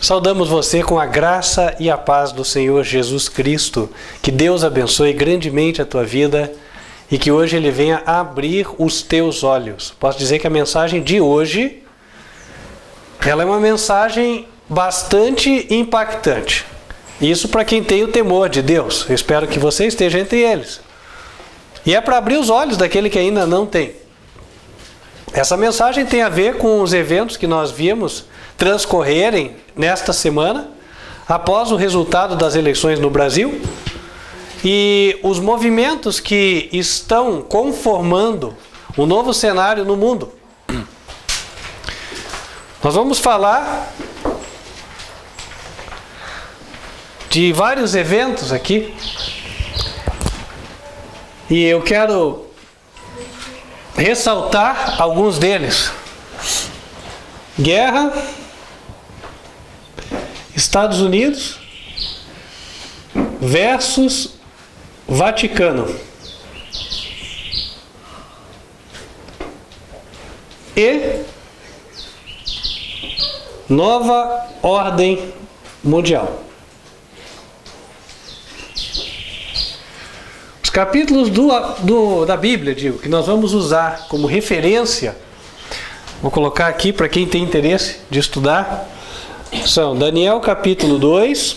Saudamos você com a graça e a paz do Senhor Jesus Cristo. Que Deus abençoe grandemente a tua vida e que hoje Ele venha abrir os teus olhos. Posso dizer que a mensagem de hoje, ela é uma mensagem bastante impactante. Isso para quem tem o temor de Deus. Eu espero que você esteja entre eles. E é para abrir os olhos daquele que ainda não tem. Essa mensagem tem a ver com os eventos que nós vimos transcorrerem nesta semana, após o resultado das eleições no Brasil, e os movimentos que estão conformando o novo cenário no mundo. Nós vamos falar de vários eventos aqui, e eu quero ressaltar alguns deles. Guerra, Estados Unidos versus Vaticano. E nova ordem mundial. Os capítulos da Bíblia, que nós vamos usar como referência, vou colocar aqui para quem tem interesse de estudar, são Daniel capítulo 2,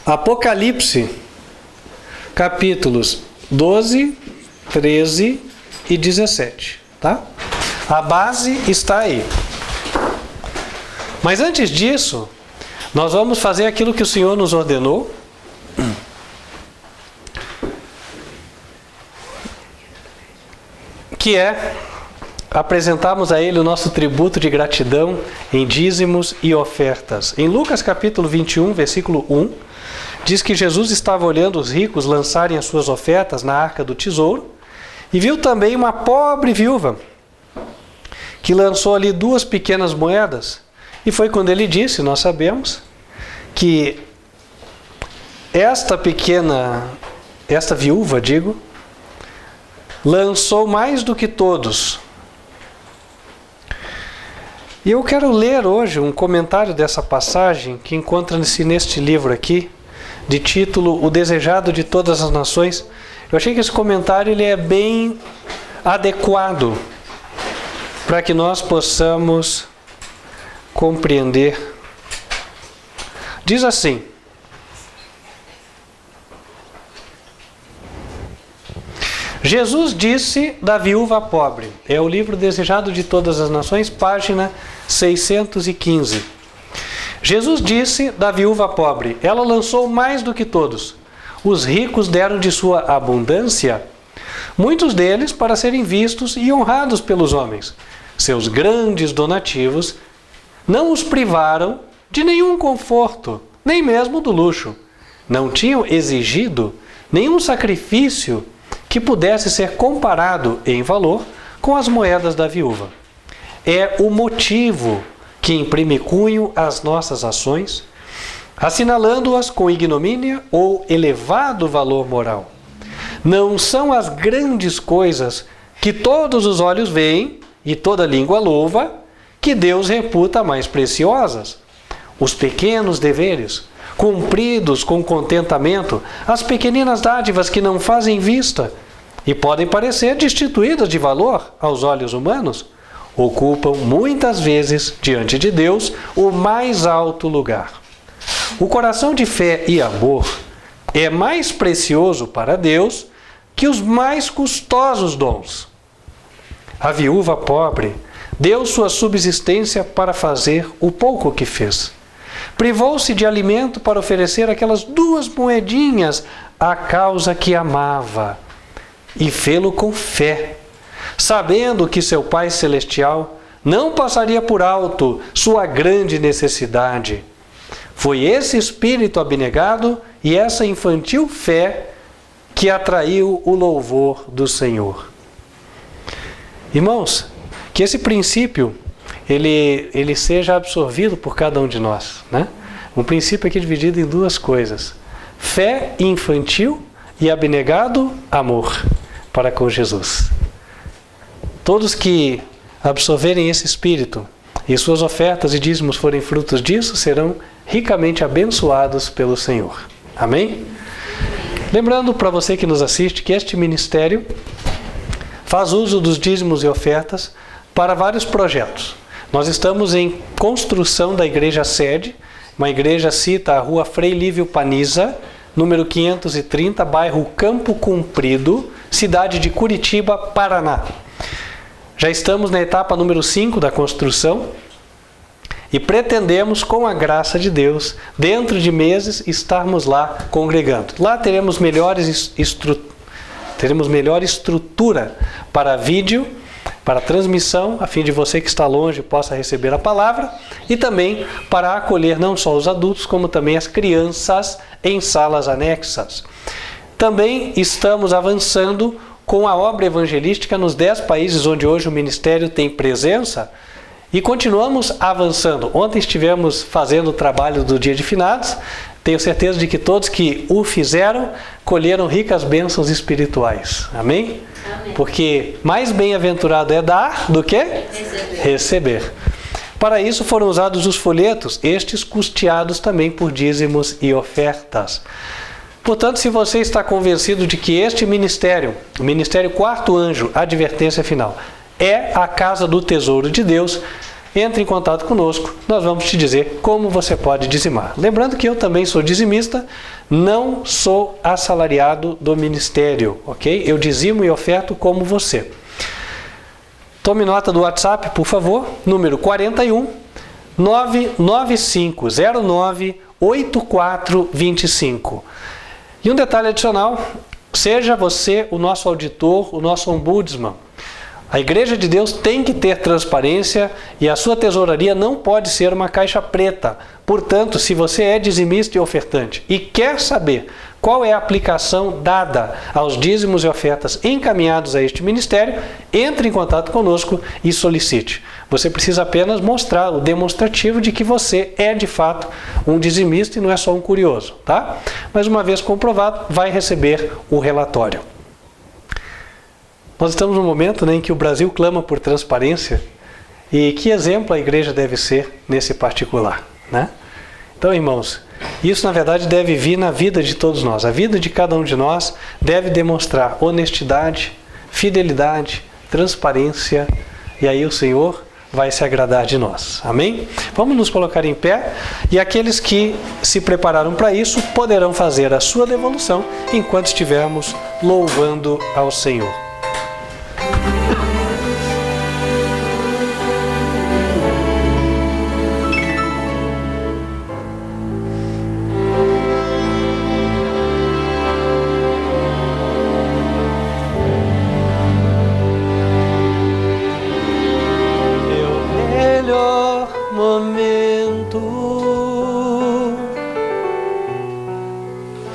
Apocalipse capítulos 12, 13 e 17, tá? A base está aí. Mas antes disso, nós vamos fazer aquilo que o Senhor nos ordenou, que é apresentarmos a Ele o nosso tributo de gratidão em dízimos e ofertas. Em Lucas capítulo 21, versículo 1, diz que Jesus estava olhando os ricos lançarem as suas ofertas na arca do tesouro e viu também uma pobre viúva que lançou ali 2 pequenas moedas. E foi quando ele disse, nós sabemos, que esta viúva, lançou mais do que todos. E eu quero ler hoje um comentário dessa passagem que encontra-se neste livro aqui, de título O Desejado de Todas as Nações. Eu achei que esse comentário ele é bem adequado para que nós possamos compreender. Diz assim: Jesus disse da viúva pobre. É o livro Desejado de Todas as Nações, página 615. Jesus disse da viúva pobre: ela lançou mais do que todos. Os ricos deram de sua abundância, muitos deles para serem vistos e honrados pelos homens. Seus grandes donativos não os privaram de nenhum conforto, nem mesmo do luxo. Não tinham exigido nenhum sacrifício que pudesse ser comparado em valor com as moedas da viúva. É o motivo que imprime cunho às nossas ações, assinalando-as com ignomínia ou elevado valor moral. Não são as grandes coisas que todos os olhos veem e toda língua louva que Deus reputa mais preciosas. Os pequenos deveres, cumpridos com contentamento, as pequeninas dádivas que não fazem vista e podem parecer destituídas de valor aos olhos humanos, ocupam muitas vezes diante de Deus o mais alto lugar. O coração de fé e amor é mais precioso para Deus que os mais custosos dons. A viúva pobre deu sua subsistência para fazer o pouco que fez. Privou-se de alimento para oferecer aquelas 2 moedinhas à causa que amava, e fê-lo com fé, sabendo que seu Pai Celestial não passaria por alto sua grande necessidade. Foi esse espírito abnegado e essa infantil fé que atraiu o louvor do Senhor. Irmãos, que esse princípio ele seja absorvido por cada um de nós, né? Um princípio aqui dividido em 2 coisas: fé infantil e abnegado amor para com Jesus. Todos que absorverem esse espírito e suas ofertas e dízimos forem frutos disso, serão ricamente abençoados pelo Senhor. Amém? Lembrando para você que nos assiste que este ministério faz uso dos dízimos e ofertas para vários projetos. Nós estamos em construção da igreja sede. Uma igreja cita a rua Frei Lívio Paniza, número 530, bairro Campo Comprido, cidade de Curitiba, Paraná. Já estamos na etapa número 5 da construção e pretendemos, com a graça de Deus, dentro de meses, estarmos lá congregando. Lá teremos melhor estrutura para vídeo, para transmissão, a fim de você que está longe possa receber a palavra, e também para acolher não só os adultos, como também as crianças em salas anexas. Também estamos avançando com a obra evangelística nos 10 países onde hoje o ministério tem presença, e continuamos avançando. Ontem estivemos fazendo o trabalho do Dia de Finados. Tenho certeza de que todos que o fizeram colheram ricas bênçãos espirituais. Amém? Amém. Porque mais bem-aventurado é dar do que receber. Para isso foram usados os folhetos, estes custeados também por dízimos e ofertas. Portanto, se você está convencido de que este ministério, o Ministério Quarto Anjo, Advertência Final, é a casa do tesouro de Deus, entre em contato conosco, nós vamos te dizer como você pode dizimar. Lembrando que eu também sou dizimista, não sou assalariado do ministério, ok? Eu dizimo e oferto como você. Tome nota do WhatsApp, por favor, número 41 99509 8425. E um detalhe adicional, seja você o nosso auditor, o nosso ombudsman. A Igreja de Deus tem que ter transparência e a sua tesouraria não pode ser uma caixa preta. Portanto, se você é dizimista e ofertante e quer saber qual é a aplicação dada aos dízimos e ofertas encaminhados a este ministério, entre em contato conosco e solicite. Você precisa apenas mostrar o demonstrativo de que você é de fato um dizimista e não é só um curioso, tá? Mas uma vez comprovado, vai receber o relatório. Nós estamos num momento, né, em que o Brasil clama por transparência, e que exemplo a igreja deve ser nesse particular, né? Então, irmãos, isso na verdade deve vir na vida de todos nós. A vida de cada um de nós deve demonstrar honestidade, fidelidade, transparência, e aí o Senhor vai se agradar de nós. Amém? Vamos nos colocar em pé, e aqueles que se prepararam para isso poderão fazer a sua devolução enquanto estivermos louvando ao Senhor.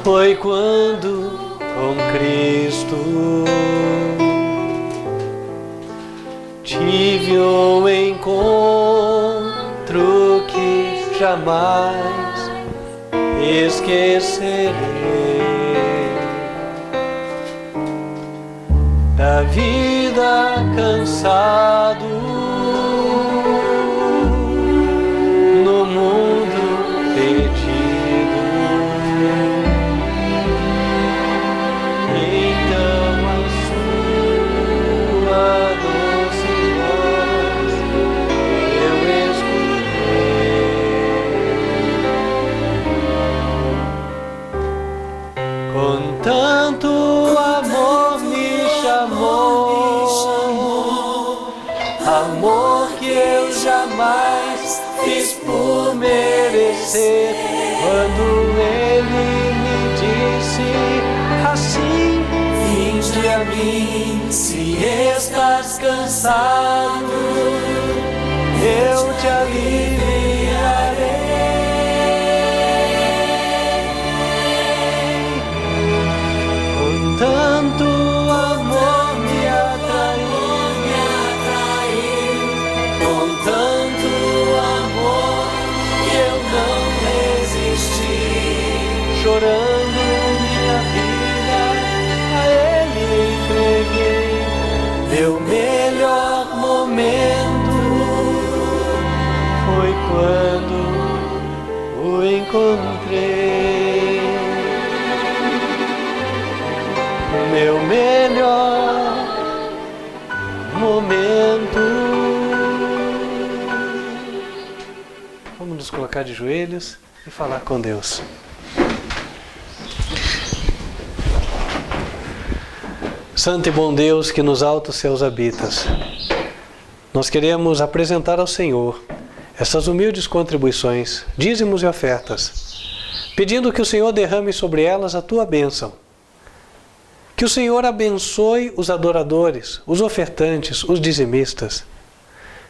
Foi quando com Cristo tive um encontro que jamais esquecerei. Da vida cansado no mundo perdido, tanto amor me chamou, amor que eu jamais fiz por merecer. Quando ele me disse assim: vinde a mim, se estás cansado, eu te aliviarei. Tanto amor me atraiu, com tanto amor que eu não resisti, chorando minha vida a Ele entreguei. Meu melhor momento foi quando o encontrei. Meu melhor momento. Vamos nos colocar de joelhos e falar com Deus. Santo e bom Deus, que nos altos céus habitas, nós queremos apresentar ao Senhor essas humildes contribuições, dízimos e ofertas, pedindo que o Senhor derrame sobre elas a tua bênção. Que o Senhor abençoe os adoradores, os ofertantes, os dizimistas.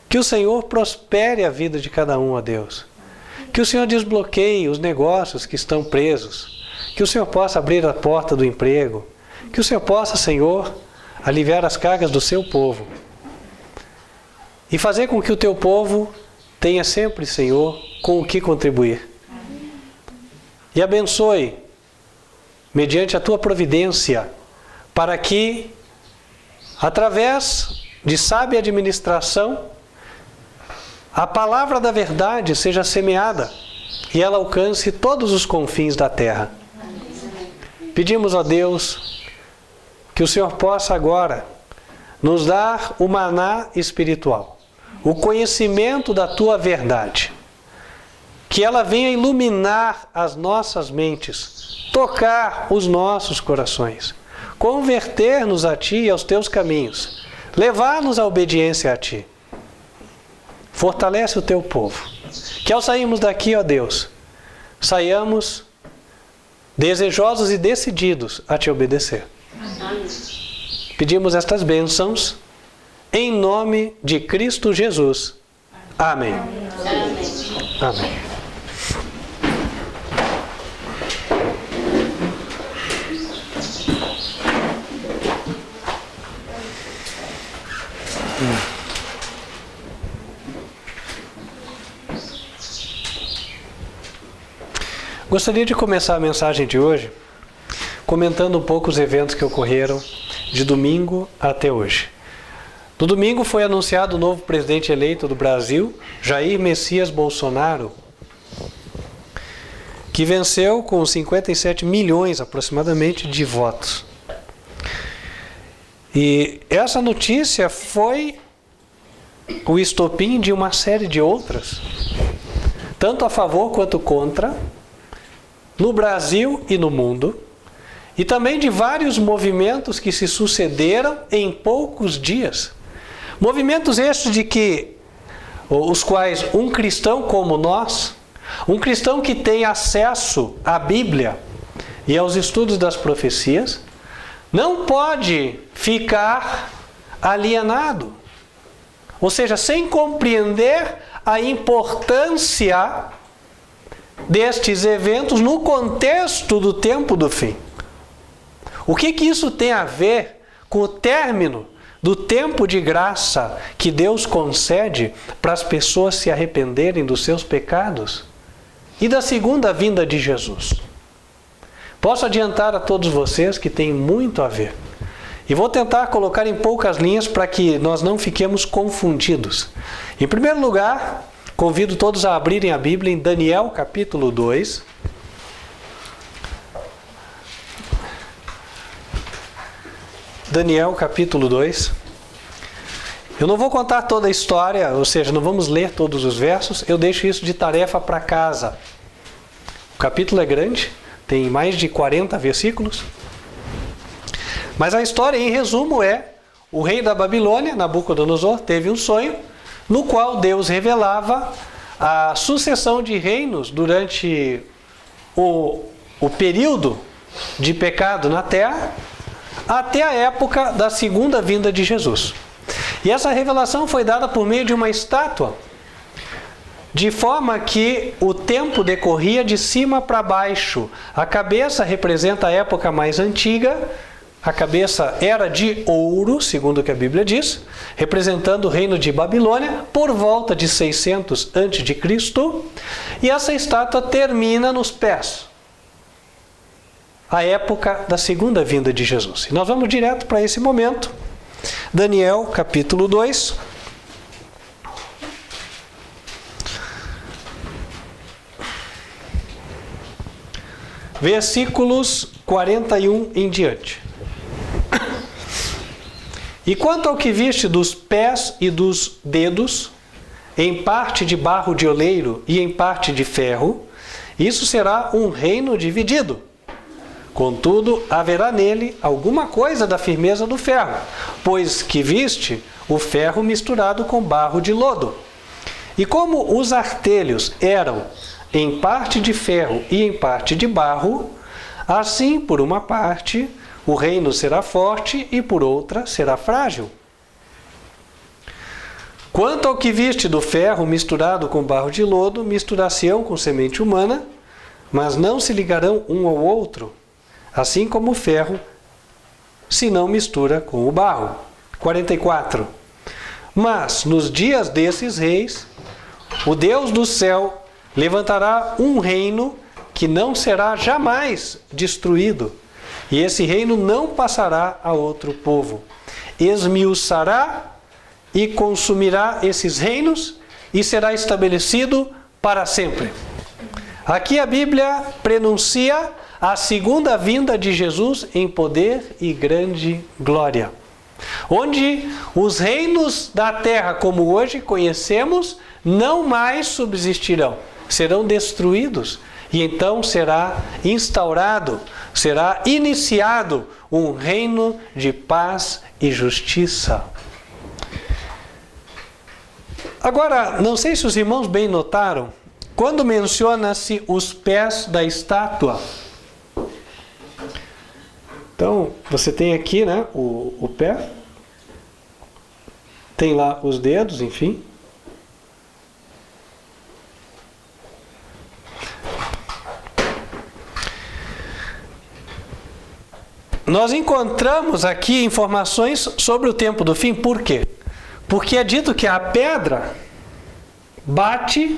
Que o Senhor prospere a vida de cada um, ó Deus. Que o Senhor desbloqueie os negócios que estão presos. Que o Senhor possa abrir a porta do emprego. Que o Senhor possa, Senhor, aliviar as cargas do seu povo. E fazer com que o teu povo tenha sempre, Senhor, com o que contribuir. E abençoe, mediante a tua providência, para que, através de sábia administração, a palavra da verdade seja semeada e ela alcance todos os confins da terra. Pedimos a Deus que o Senhor possa agora nos dar o maná espiritual, o conhecimento da tua verdade, que ela venha iluminar as nossas mentes, tocar os nossos corações, converter-nos a Ti e aos Teus caminhos, levar-nos à obediência a Ti. Fortalece o Teu povo. Que ao sairmos daqui, ó Deus, saiamos desejosos e decididos a Te obedecer. Pedimos estas bênçãos em nome de Cristo Jesus. Amém. Amém. Gostaria de começar a mensagem de hoje comentando um pouco os eventos que ocorreram de domingo até hoje. No domingo foi anunciado o novo presidente eleito do Brasil, Jair Messias Bolsonaro, que venceu com 57 milhões aproximadamente de votos. E essa notícia foi o estopim de uma série de outras, tanto a favor quanto contra, no Brasil e no mundo, e também de vários movimentos que se sucederam em poucos dias. Movimentos estes de que, os quais um cristão como nós, um cristão que tem acesso à Bíblia e aos estudos das profecias, não pode ficar alienado. Ou seja, sem compreender a importância destes eventos no contexto do tempo do fim. O que isso tem a ver com o término do tempo de graça que Deus concede para as pessoas se arrependerem dos seus pecados e da segunda vinda de Jesus? Posso adiantar a todos vocês que tem muito a ver. E vou tentar colocar em poucas linhas para que nós não fiquemos confundidos. Em primeiro lugar, convido todos a abrirem a Bíblia em Daniel capítulo 2. Daniel capítulo 2. Eu não vou contar toda a história, ou seja, não vamos ler todos os versos, eu deixo isso de tarefa para casa. O capítulo é grande, tem mais de 40 versículos. Mas a história, em resumo, é: o rei da Babilônia, Nabucodonosor, teve um sonho no qual Deus revelava a sucessão de reinos durante o período de pecado na terra, até a época da segunda vinda de Jesus. E essa revelação foi dada por meio de uma estátua, de forma que o tempo decorria de cima para baixo. A cabeça representa a época mais antiga, a cabeça era de ouro, segundo o que a Bíblia diz, representando o reino de Babilônia, por volta de 600 a.C., e essa estátua termina nos pés, a época da segunda vinda de Jesus. E nós vamos direto para esse momento. Daniel capítulo 2. versículos 41 em diante. E quanto ao que viste dos pés e dos dedos, em parte de barro de oleiro e em parte de ferro, isso será um reino dividido. Contudo, haverá nele alguma coisa da firmeza do ferro, pois que viste o ferro misturado com barro de lodo. E como os artelhos eram em parte de ferro e em parte de barro, assim, por uma parte, o reino será forte e por outra será frágil. Quanto ao que viste do ferro misturado com barro de lodo, misturar-se-ão com semente humana, mas não se ligarão um ao outro, assim como o ferro se não mistura com o barro. 44. Mas nos dias desses reis, o Deus do céu levantará um reino que não será jamais destruído, e esse reino não passará a outro povo. Esmiuçará e consumirá esses reinos e será estabelecido para sempre. Aqui a Bíblia prenuncia a segunda vinda de Jesus em poder e grande glória, onde os reinos da terra, como hoje conhecemos, não mais subsistirão, serão destruídos, e então será instaurado, será iniciado um reino de paz e justiça. Agora, não sei se os irmãos bem notaram, quando menciona-se os pés da estátua. Então, você tem aqui, né, o pé, tem lá os dedos, enfim. Nós encontramos aqui informações sobre o tempo do fim. Por quê? Porque é dito que a pedra bate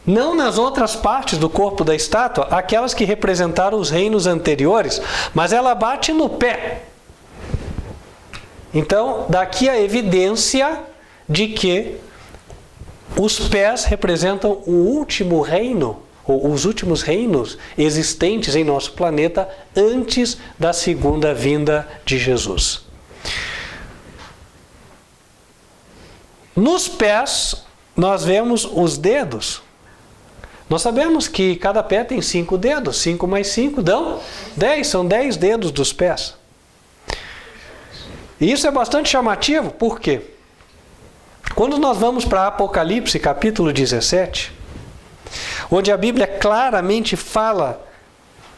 não nas outras partes do corpo da estátua, aquelas que representaram os reinos anteriores, mas ela bate no pé. Então, daqui a evidência de que os pés representam o último reino, ou os últimos reinos existentes em nosso planeta antes da segunda vinda de Jesus. Nos pés, nós vemos os dedos. Nós sabemos que cada pé tem 5 dedos. 5 mais 5 dão 10. São 10 dedos dos pés. E isso é bastante chamativo. Por quê? Quando nós vamos para Apocalipse, capítulo 17, onde a Bíblia claramente fala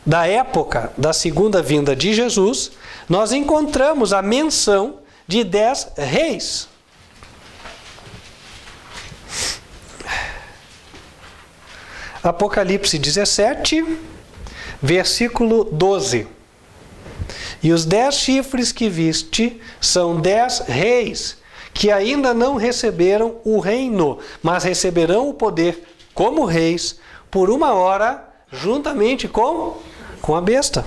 da época da segunda vinda de Jesus, nós encontramos a menção de 10 reis. Apocalipse 17, versículo 12. E os 10 chifres que viste são 10 reis, que ainda não receberam o reino, mas receberão o poder como reis por 1 hora, juntamente com a besta.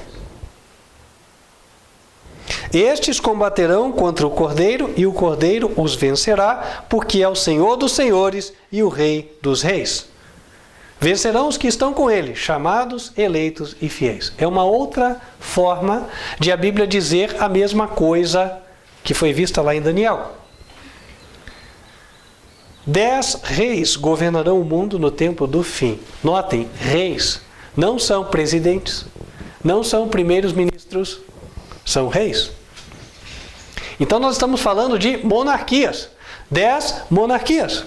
Estes combaterão contra o Cordeiro, e o Cordeiro os vencerá, porque é o Senhor dos senhores e o Rei dos reis. Vencerão os que estão com ele, chamados, eleitos e fiéis. É uma outra forma de a Bíblia dizer a mesma coisa que foi vista lá em Daniel. 10 reis governarão o mundo no tempo do fim. Notem, reis não são presidentes, não são primeiros ministros, são reis. Então nós estamos falando de monarquias. 10 monarquias.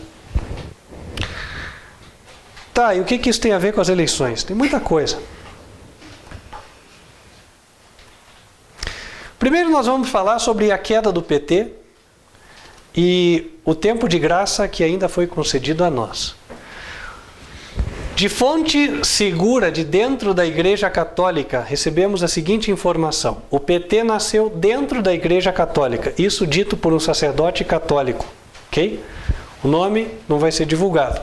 Tá, e o que isso tem a ver com as eleições? Tem muita coisa. Primeiro nós vamos falar sobre a queda do PT e o tempo de graça que ainda foi concedido a nós. De fonte segura de dentro da Igreja Católica, recebemos a seguinte informação. O PT nasceu dentro da Igreja Católica, isso dito por um sacerdote católico, ok? O nome não vai ser divulgado.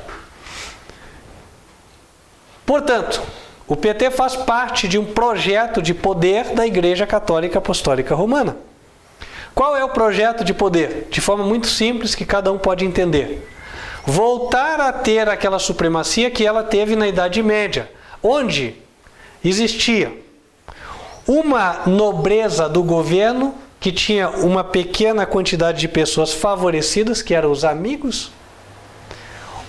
Portanto, o PT faz parte de um projeto de poder da Igreja Católica Apostólica Romana. Qual é o projeto de poder? De forma muito simples que cada um pode entender. Voltar a ter aquela supremacia que ela teve na Idade Média, onde existia uma nobreza do governo, que tinha uma pequena quantidade de pessoas favorecidas, que eram os amigos,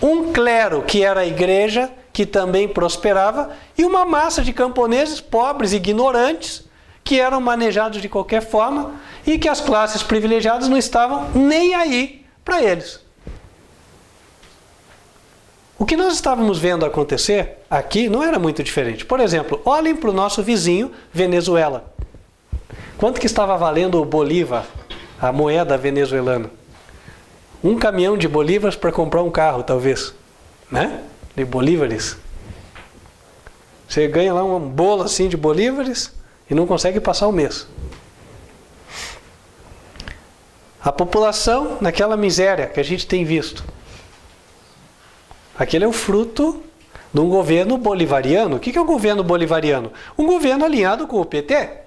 um clero, que era a igreja, que também prosperava, e uma massa de camponeses pobres e ignorantes, que eram manejados de qualquer forma, e que as classes privilegiadas não estavam nem aí para eles. O que nós estávamos vendo acontecer aqui não era muito diferente. Por exemplo, olhem para o nosso vizinho, Venezuela. Quanto que estava valendo o bolívar, a moeda venezuelana? Um caminhão de bolívares para comprar um carro, talvez. Né? De bolívares. Você ganha lá um bolo assim de bolívares e não consegue passar o mês. A população naquela miséria que a gente tem visto. Aquele é o fruto de um governo bolivariano. O que é o governo bolivariano? Um governo alinhado com o PT.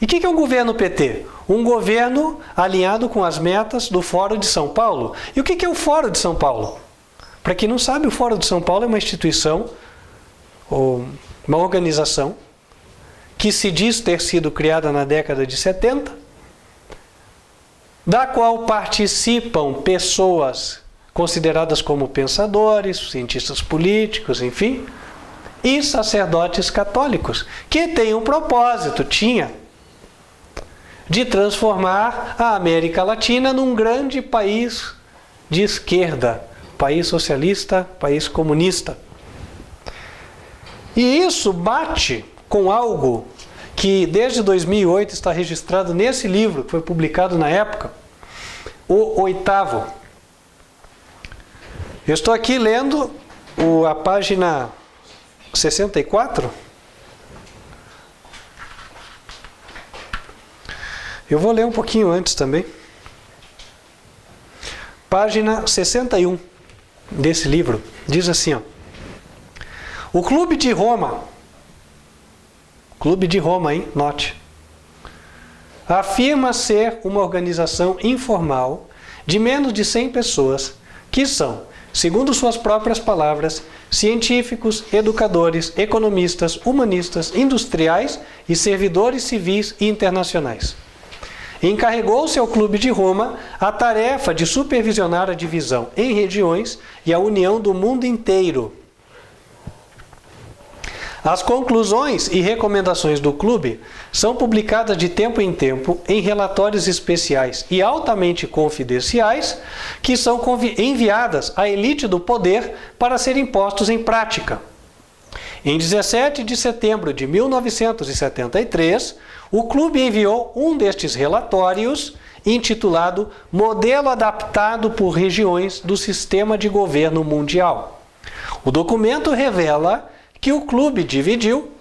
E o que é um governo PT? Um governo alinhado com as metas do Fórum de São Paulo. E o que é o Fórum de São Paulo? Para quem não sabe, o Fórum de São Paulo é uma instituição, ou uma organização, que se diz ter sido criada na década de 70, da qual participam pessoas consideradas como pensadores, cientistas políticos, enfim, e sacerdotes católicos, que têm um propósito, de transformar a América Latina num grande país de esquerda, país socialista, país comunista. E isso bate com algo que desde 2008 está registrado nesse livro, que foi publicado na época, o 8º. Eu estou aqui lendo a página 64. Eu vou ler um pouquinho antes também. Página 61 desse livro. Diz assim, ó. O Clube de Roma, hein? Note. Afirma ser uma organização informal de menos de 100 pessoas, que são, segundo suas próprias palavras, científicos, educadores, economistas, humanistas, industriais e servidores civis e internacionais. Encarregou-se ao Clube de Roma a tarefa de supervisionar a divisão em regiões e a união do mundo inteiro. As conclusões e recomendações do clube são publicadas de tempo em tempo em relatórios especiais e altamente confidenciais que são enviadas à elite do poder para serem postos em prática. Em 17 de setembro de 1973, o clube enviou um destes relatórios intitulado Modelo Adaptado por Regiões do Sistema de Governo Mundial. O documento revela que o clube dividiu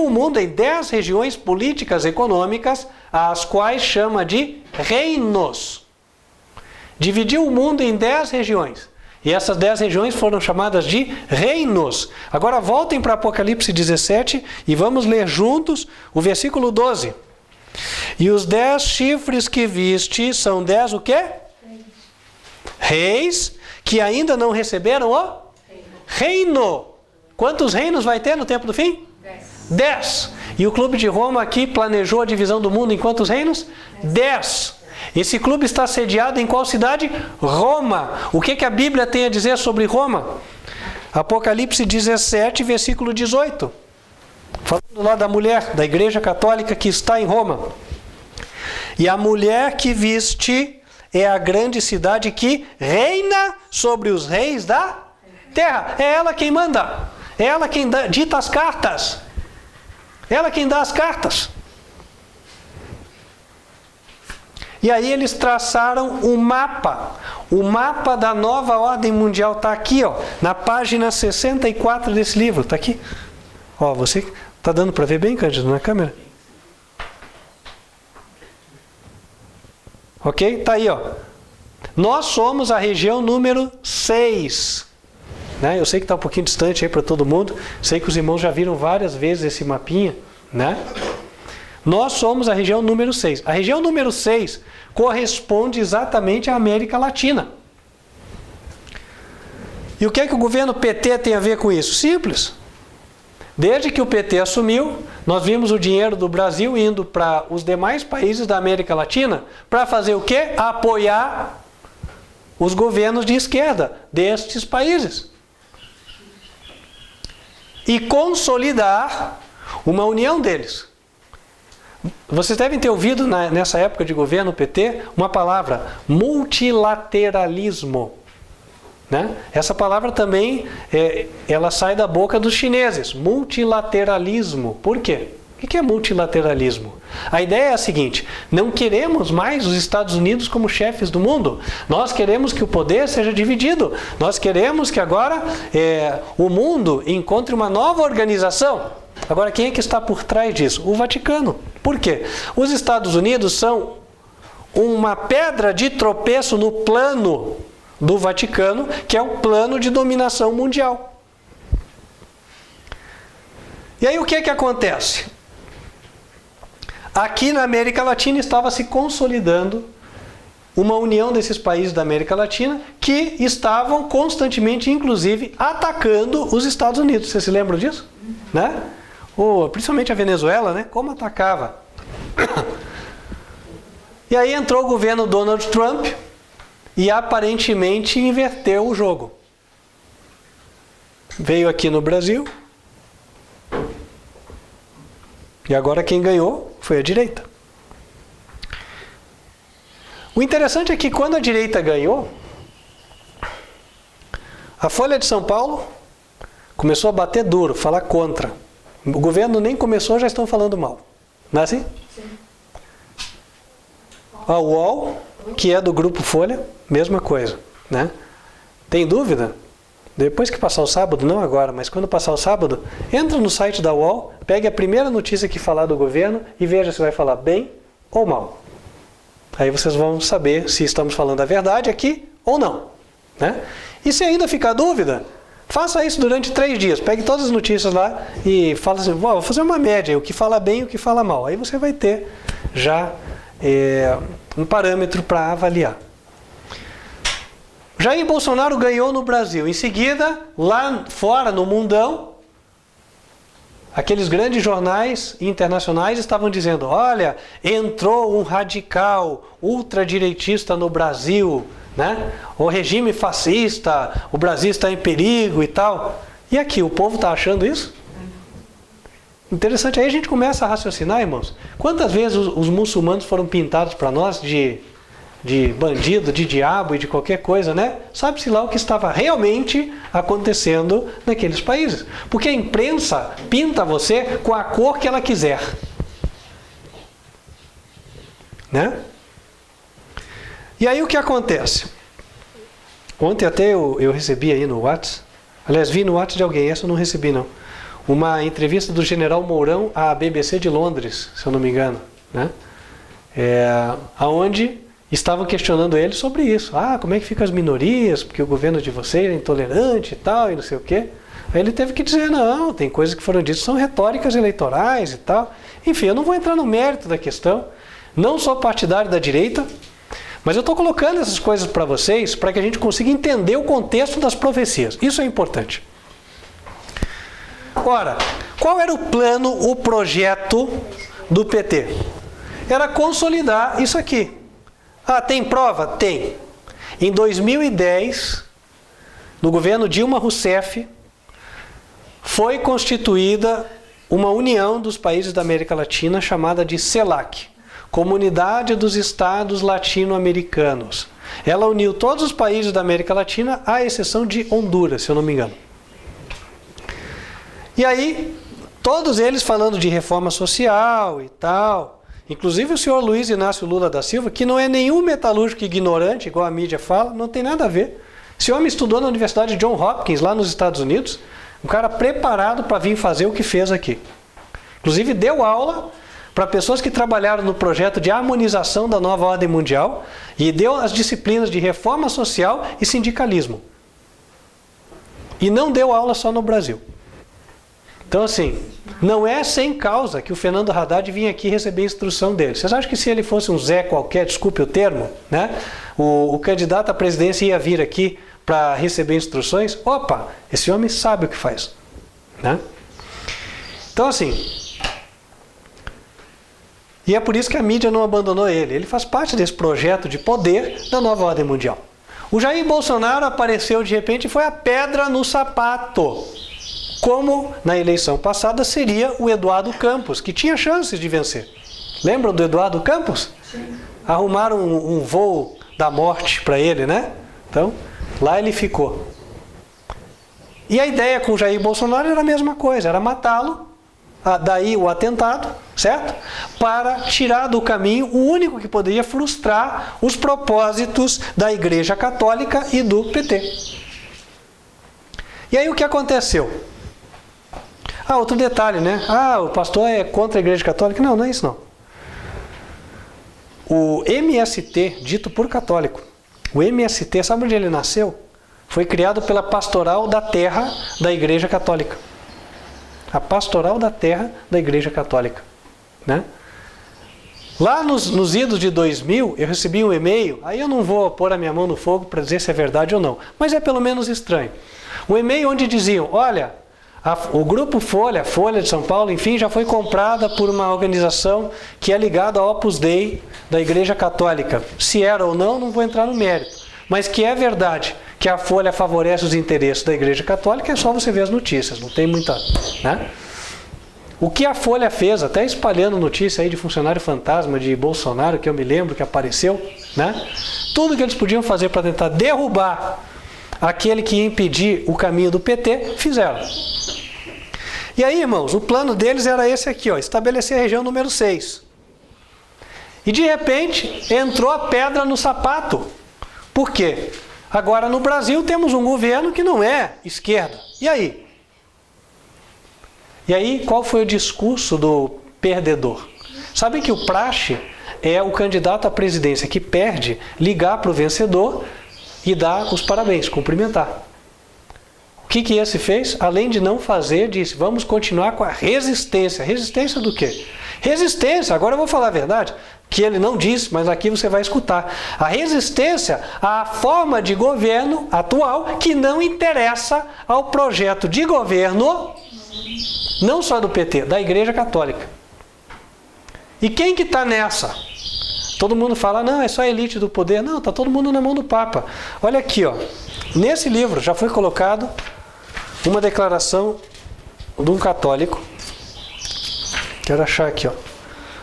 o mundo em 10 regiões políticas econômicas, as quais chama de reinos. Dividiu o mundo em 10 regiões. E essas 10 regiões foram chamadas de reinos. Agora voltem para Apocalipse 17 e vamos ler juntos o versículo 12. E os 10 chifres que viste são 10 o quê? Reis que ainda não receberam o reino. Quantos reinos vai ter no tempo do fim? 10. E o Clube de Roma aqui planejou a divisão do mundo em quantos reinos? 10. Esse clube está sediado em qual cidade? Roma. O que a Bíblia tem a dizer sobre Roma? Apocalipse 17, versículo 18. Falando lá da mulher, da Igreja Católica que está em Roma. E a mulher que viste é a grande cidade que reina sobre os reis da terra. É ela quem manda. É ela quem dita as cartas. É ela quem dá as cartas. E aí eles traçaram um mapa. O mapa da nova ordem mundial está aqui, ó, na página 64 desse livro. Está aqui. Ó, você está dando para ver bem, Cândido, na câmera? Ok? Está aí, ó. Nós somos a região número 6. Né? Eu sei que está um pouquinho distante aí para todo mundo. Sei que os irmãos já viram várias vezes esse mapinha, né? Nós somos a região número 6. A região número 6 corresponde exatamente à América Latina. E o que é que o governo PT tem a ver com isso? Simples. Desde que o PT assumiu, nós vimos o dinheiro do Brasil indo para os demais países da América Latina para fazer o quê? Apoiar os governos de esquerda destes países. E consolidar uma união deles. Vocês devem ter ouvido nessa época de governo PT uma palavra, multilateralismo. Né? Essa palavra também ela sai da boca dos chineses, multilateralismo. Por quê? O que é multilateralismo? A ideia é a seguinte: não queremos mais os Estados Unidos como chefes do mundo. Nós queremos que o poder seja dividido. Nós queremos que agora o mundo encontre uma nova organização. Agora, quem é que está por trás disso? O Vaticano. Por quê? Os Estados Unidos são uma pedra de tropeço no plano do Vaticano, que é o plano de dominação mundial. E aí o que é que acontece? Aqui na América Latina estava se consolidando uma união desses países da América Latina que estavam constantemente, inclusive, atacando os Estados Unidos. Vocês se lembram disso? Né? Principalmente a Venezuela, né? Como atacava. E aí entrou o governo Donald Trump e aparentemente inverteu o jogo. Veio aqui no Brasil e agora quem ganhou foi a direita. O interessante é que quando a direita ganhou, a Folha de São Paulo começou a bater duro, falar contra. O governo nem começou, já estão falando mal. Não é assim? Sim. A UOL, que é do Grupo Folha, mesma coisa. Né? Tem dúvida? Depois que passar o sábado, não agora, mas quando passar o sábado, entra no site da UOL, pegue a primeira notícia que falar do governo e veja se vai falar bem ou mal. Aí vocês vão saber se estamos falando a verdade aqui ou não. Né? E se ainda ficar dúvida, faça isso durante 3 dias. Pegue todas as notícias lá e fala assim, vou fazer uma média, o que fala bem e o que fala mal. Aí você vai ter já um parâmetro para avaliar. Jair Bolsonaro ganhou no Brasil. Em seguida, lá fora no mundão, aqueles grandes jornais internacionais estavam dizendo, olha, entrou um radical ultradireitista no Brasil, né? O regime fascista, o Brasil está em perigo e tal. E aqui, o povo está achando isso? Interessante, aí a gente começa a raciocinar, irmãos. Quantas vezes os muçulmanos foram pintados para nós de bandido, de diabo e de qualquer coisa, né? Sabe-se lá o que estava realmente acontecendo naqueles países. Porque a imprensa pinta você com a cor que ela quiser. Né? E aí o que acontece? Ontem até eu recebi aí no WhatsApp, aliás, vi no WhatsApp de alguém, essa eu não recebi não, uma entrevista do general Mourão à BBC de Londres, se eu não me engano, né? Onde estavam questionando ele sobre isso. Como é que ficam as minorias, porque o governo de vocês é intolerante e tal, e não sei o quê. Aí ele teve que dizer, não, tem coisas que foram ditas, são retóricas eleitorais e tal. Enfim, eu não vou entrar no mérito da questão, não sou partidário da direita, mas eu estou colocando essas coisas para vocês, para que a gente consiga entender o contexto das profecias. Isso é importante. Ora, qual era o plano, o projeto do PT? Era consolidar isso aqui. Tem prova? Tem. Em 2010, no governo Dilma Rousseff, foi constituída uma união dos países da América Latina chamada de CELAC, Comunidade dos Estados Latino-Americanos. Ela uniu todos os países da América Latina, à exceção de Honduras, se eu não me engano. E aí, todos eles falando de reforma social e tal. Inclusive o senhor Luiz Inácio Lula da Silva, que não é nenhum metalúrgico ignorante, igual a mídia fala, não tem nada a ver. Esse homem estudou na Universidade Johns Hopkins, lá nos Estados Unidos, um cara preparado para vir fazer o que fez aqui. Inclusive deu aula para pessoas que trabalharam no projeto de harmonização da nova ordem mundial e deu as disciplinas de reforma social e sindicalismo. E não deu aula só no Brasil. Então, assim, não é sem causa que o Fernando Haddad vinha aqui receber instrução dele. Vocês acham que se ele fosse um Zé qualquer, desculpe o termo, né? O candidato à presidência ia vir aqui para receber instruções? Opa, esse homem sabe o que faz. Né? Então assim, e é por isso que a mídia não abandonou ele. Ele faz parte desse projeto de poder da nova ordem mundial. O Jair Bolsonaro apareceu de repente e foi a pedra no sapato. Como na eleição passada seria o Eduardo Campos, que tinha chances de vencer. Lembram do Eduardo Campos? Sim. Arrumaram um voo da morte para ele, né? Então, lá ele ficou. E a ideia com o Jair Bolsonaro era a mesma coisa, era matá-lo, daí o atentado, certo? Para tirar do caminho o único que poderia frustrar os propósitos da Igreja Católica e do PT. E aí o que aconteceu? Outro detalhe, né? O pastor é contra a Igreja Católica. Não, não é isso não. O MST, dito por católico, o MST, sabe onde ele nasceu? Foi criado pela Pastoral da Terra da Igreja Católica. A Pastoral da Terra da Igreja Católica, né? Lá nos idos de 2000, eu recebi um e-mail, aí eu não vou pôr a minha mão no fogo para dizer se é verdade ou não, mas é pelo menos estranho. Um e-mail onde diziam, olha, o grupo Folha de São Paulo, enfim, já foi comprada por uma organização que é ligada ao Opus Dei da Igreja Católica. Se era ou não vou entrar no mérito. Mas que é verdade que a Folha favorece os interesses da Igreja Católica, é só você ver as notícias, não tem muita... né? O que a Folha fez, até espalhando notícia aí de funcionário fantasma de Bolsonaro, que eu me lembro que apareceu, né? Tudo que eles podiam fazer para tentar derrubar aquele que ia impedir o caminho do PT, fizeram. E aí, irmãos, o plano deles era esse aqui, estabelecer a região número 6. E de repente, entrou a pedra no sapato. Por quê? Agora no Brasil temos um governo que não é esquerda. E aí? E aí, qual foi o discurso do perdedor? Sabem que o praxe é o candidato à presidência que perde ligar para o vencedor e dar os parabéns, cumprimentar. O que esse fez? Além de não fazer, disse, vamos continuar com a resistência. Resistência do quê? Resistência, agora eu vou falar a verdade, que ele não disse, mas aqui você vai escutar. A resistência à forma de governo atual que não interessa ao projeto de governo, não só do PT, da Igreja Católica. E quem que está nessa? Todo mundo fala, não, é só a elite do poder. Não, está todo mundo na mão do Papa. Olha aqui, nesse livro já foi colocado uma declaração de um católico. Quero achar aqui,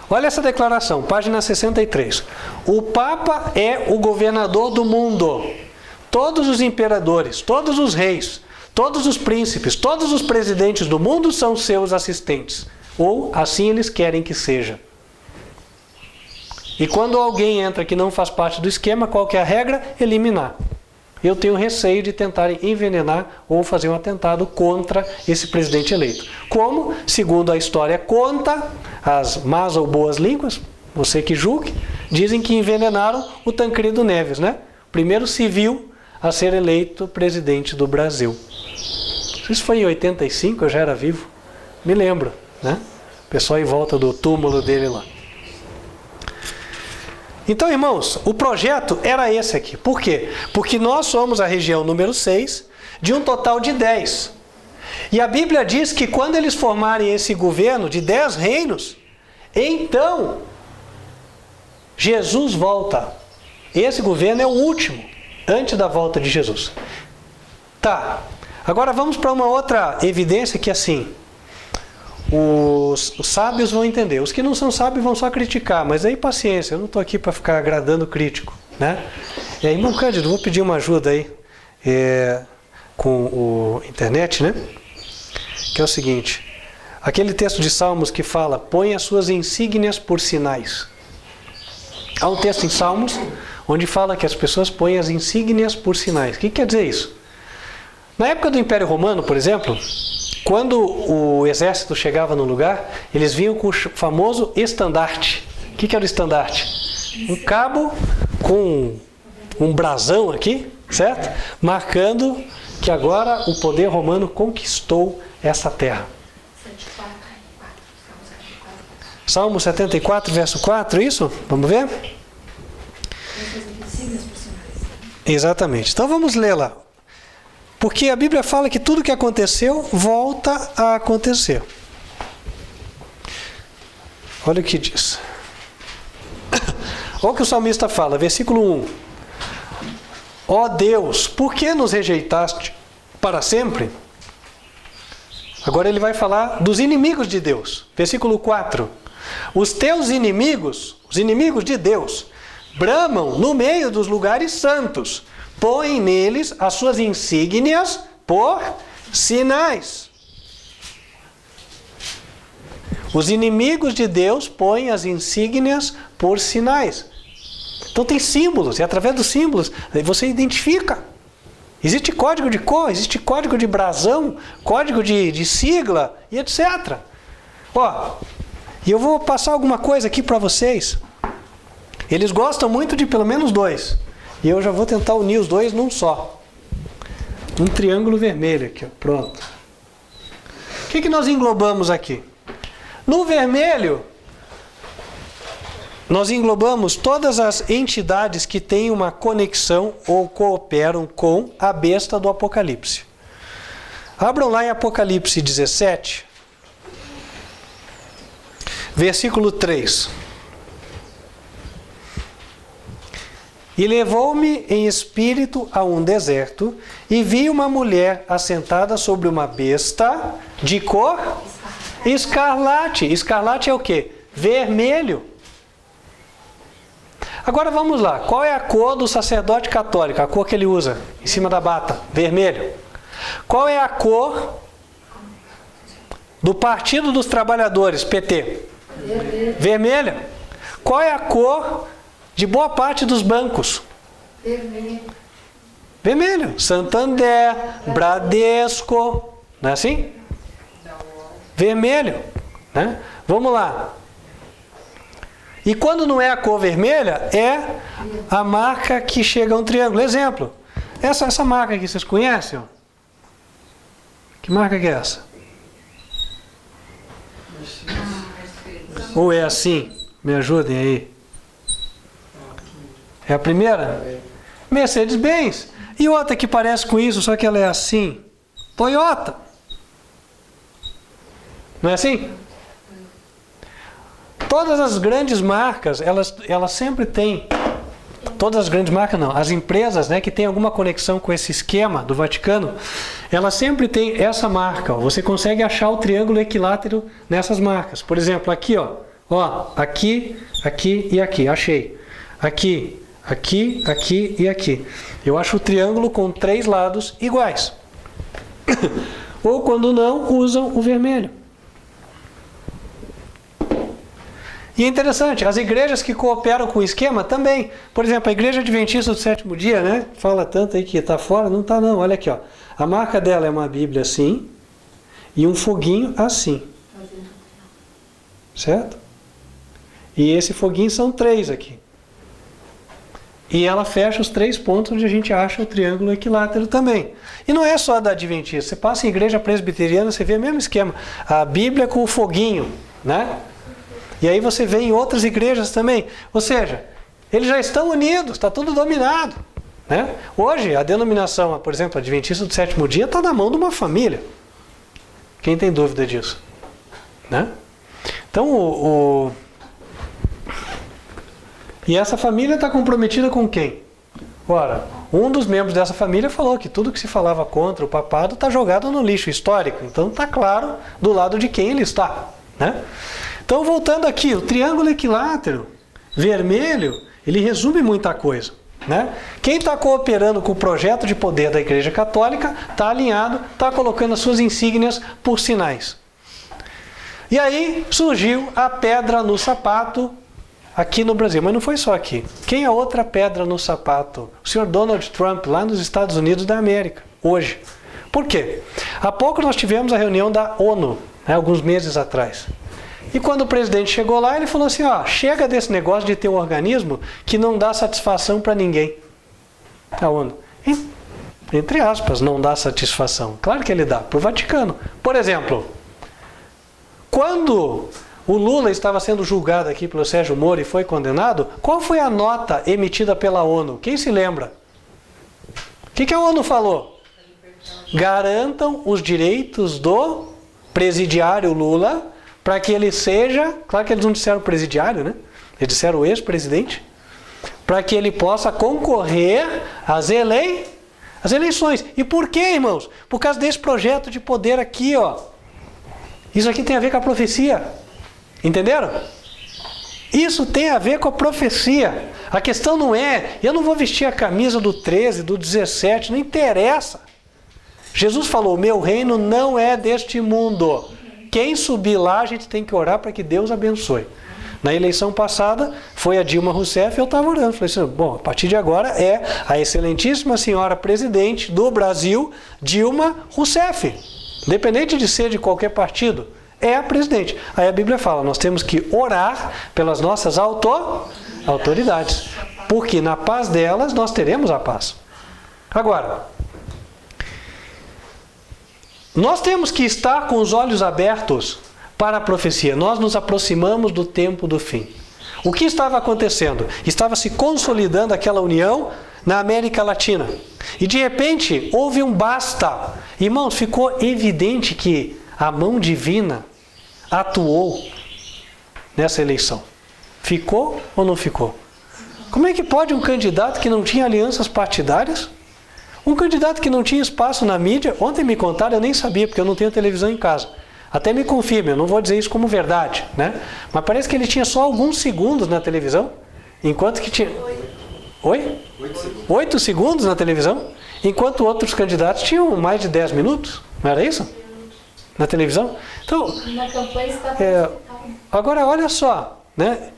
Olha essa declaração, página 63. O Papa é o governador do mundo. Todos os imperadores, todos os reis, todos os príncipes, todos os presidentes do mundo são seus assistentes. Ou assim eles querem que seja. E quando alguém entra que não faz parte do esquema, qual que é a regra? Eliminar. Eu tenho receio de tentarem envenenar ou fazer um atentado contra esse presidente eleito. Como, segundo a história conta, as más ou boas línguas, você que julgue, dizem que envenenaram o Tancredo Neves, né? Primeiro civil a ser eleito presidente do Brasil. Isso foi em 85, eu já era vivo. Me lembro, né? O pessoal em volta do túmulo dele lá. Então, irmãos, o projeto era esse aqui. Por quê? Porque nós somos a região número 6 de um total de 10. E a Bíblia diz que quando eles formarem esse governo de 10 reinos, então Jesus volta. Esse governo é o último, antes da volta de Jesus. Tá, agora vamos para uma outra evidência que assim... Os sábios vão entender. Os que não são sábios vão só criticar. Mas aí paciência, eu não estou aqui para ficar agradando o crítico, né? E aí, irmão Cândido, vou pedir uma ajuda aí com o internet, né? Que é o seguinte. Aquele texto de Salmos que fala, põe as suas insígnias por sinais. Há um texto em Salmos onde fala que as pessoas põem as insígnias por sinais. O que quer dizer isso? Na época do Império Romano, por exemplo... Quando o exército chegava no lugar, eles vinham com o famoso estandarte. O que era o estandarte? Um cabo com um brasão aqui, certo? Marcando que agora o poder romano conquistou essa terra. Salmo 74, verso 4, isso? Vamos ver? Exatamente. Então vamos ler lá. Porque a Bíblia fala que tudo que aconteceu volta a acontecer. Olha o que diz. Olha o que o salmista fala, versículo 1. Ó Deus, por que nos rejeitaste para sempre? Agora ele vai falar dos inimigos de Deus. Versículo 4. Os teus inimigos, os inimigos de Deus, bramam no meio dos lugares santos. Põem neles as suas insígnias por sinais. Os inimigos de Deus põem as insígnias por sinais. Então tem símbolos, e através dos símbolos você identifica. Existe código de cor, existe código de brasão, código de sigla e etc. Ó, e eu vou passar alguma coisa aqui para vocês. Eles gostam muito de pelo menos 2. E eu já vou tentar unir os 2 num só. Um triângulo vermelho aqui, ó. Pronto. O que nós englobamos aqui? No vermelho, nós englobamos todas as entidades que têm uma conexão ou cooperam com a besta do Apocalipse. Abram lá em Apocalipse 17, versículo 3. E levou-me em espírito a um deserto, e vi uma mulher assentada sobre uma besta de cor escarlate. Escarlate é o quê? Vermelho. Agora vamos lá. Qual é a cor do sacerdote católico? A cor que ele usa em cima da bata? Vermelho. Qual é a cor do Partido dos Trabalhadores, PT? Vermelho. Qual é a cor de boa parte dos bancos? Vermelho. Vermelho. Santander, Bradesco, não é assim? Vermelho, né? Vamos lá. E quando não é a cor vermelha, é a marca que chega a um triângulo. Exemplo, essa marca aqui, vocês conhecem? Ó? Que marca que é essa? Ou é assim? Me ajudem aí. É a primeira? Mercedes-Benz. E outra que parece com isso, só que ela é assim? Toyota. Não é assim? Todas as grandes marcas, elas sempre têm, todas as grandes marcas não, as empresas, né, que têm alguma conexão com esse esquema do Vaticano, elas sempre têm essa marca. Ó. Você consegue achar o triângulo equilátero nessas marcas. Por exemplo, aqui, ó, aqui, aqui e aqui, achei. Aqui, aqui, aqui e aqui. Eu acho o triângulo com 3 lados iguais. Ou quando não, usam o vermelho. E é interessante, as igrejas que cooperam com o esquema também. Por exemplo, a Igreja Adventista do Sétimo Dia, né? Fala tanto aí que está fora, não está não. Olha aqui, ó. A marca dela é uma Bíblia assim e um foguinho assim. Certo? E esse foguinho são 3 aqui. E ela fecha os 3 pontos onde a gente acha o triângulo equilátero também. E não é só da Adventista. Você passa em igreja presbiteriana, você vê o mesmo esquema. A Bíblia com o foguinho, né? E aí você vê em outras igrejas também. Ou seja, eles já estão unidos, está tudo dominado. Né? Hoje, a denominação, por exemplo, Adventista do Sétimo Dia, está na mão de uma família. Quem tem dúvida disso? Né? Então, e essa família está comprometida com quem? Ora, um dos membros dessa família falou que tudo que se falava contra o papado está jogado no lixo histórico. Então está claro do lado de quem ele está. Né? Então, voltando aqui, o triângulo equilátero vermelho, ele resume muita coisa. Né? Quem está cooperando com o projeto de poder da Igreja Católica está alinhado, está colocando as suas insígnias por sinais. E aí surgiu a pedra no sapato aqui no Brasil, mas não foi só aqui. Quem é outra pedra no sapato? O senhor Donald Trump, lá nos Estados Unidos da América, hoje. Por quê? Há pouco nós tivemos a reunião da ONU, né, alguns meses atrás. E quando o presidente chegou lá, ele falou assim, ó, chega desse negócio de ter um organismo que não dá satisfação para ninguém. A ONU. Entre aspas, não dá satisfação. Claro que ele dá, para o Vaticano. Por exemplo, quando o Lula estava sendo julgado aqui pelo Sérgio Moro e foi condenado, qual foi a nota emitida pela ONU? Quem se lembra? O que a ONU falou? Garantam os direitos do presidiário Lula para que ele seja, claro que eles não disseram presidiário, né? Eles disseram ex-presidente, para que ele possa concorrer às eleições. E por quê, irmãos? Por causa desse projeto de poder aqui, ó. Isso aqui tem a ver com a profecia. Entenderam? Isso tem a ver com a profecia. A questão não é, eu não vou vestir a camisa do 13, do 17, não interessa. Jesus falou, meu reino não é deste mundo. Quem subir lá, a gente tem que orar para que Deus abençoe. Na eleição passada, foi a Dilma Rousseff, eu estava orando. Falei assim, bom, a partir de agora é a excelentíssima senhora presidente do Brasil, Dilma Rousseff. Independente de ser de qualquer partido, é a presidente. Aí a Bíblia fala, nós temos que orar pelas nossas autoridades. Porque na paz delas, nós teremos a paz. Agora, nós temos que estar com os olhos abertos para a profecia. Nós nos aproximamos do tempo do fim. O que estava acontecendo? Estava se consolidando aquela união na América Latina. E de repente houve um basta. Irmãos, ficou evidente que a mão divina atuou nessa eleição. Ficou ou não ficou? Como é que pode um candidato que não tinha alianças partidárias? Um candidato que não tinha espaço na mídia? Ontem me contaram, eu nem sabia, porque eu não tenho televisão em casa. Até me confirme, eu não vou dizer isso como verdade, né? Mas parece que ele tinha só alguns segundos na televisão, enquanto que tinha... Oi? 8 segundos na televisão, enquanto outros candidatos tinham mais de 10 minutos, não era isso? Na televisão? Então, na campanha está agora olha só, né?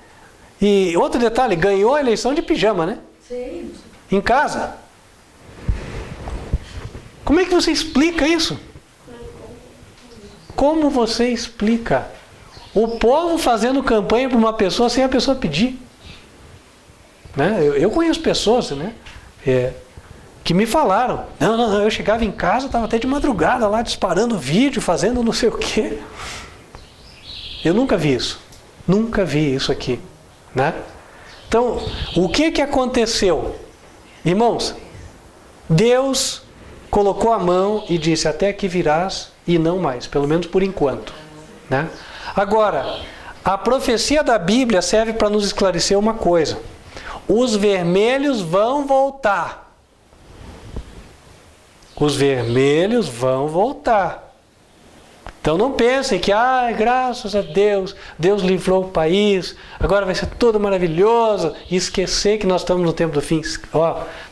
E outro detalhe, ganhou a eleição de pijama, né? Sim. Em casa. Como é que você explica isso? Como você explica o povo fazendo campanha para uma pessoa sem a pessoa pedir? Né? Eu conheço pessoas, né? Que me falaram, não, eu chegava em casa, estava até de madrugada lá disparando vídeo, fazendo não sei o quê. Eu nunca vi isso. Nunca vi isso aqui. Né? Então, o que aconteceu? Irmãos, Deus colocou a mão e disse, até aqui virás e não mais, pelo menos por enquanto. Né? Agora, a profecia da Bíblia serve para nos esclarecer uma coisa. Os vermelhos vão voltar. Os vermelhos vão voltar. Então não pensem que, graças a Deus, Deus livrou o país, agora vai ser tudo maravilhoso, e esquecer que nós estamos no tempo do fim.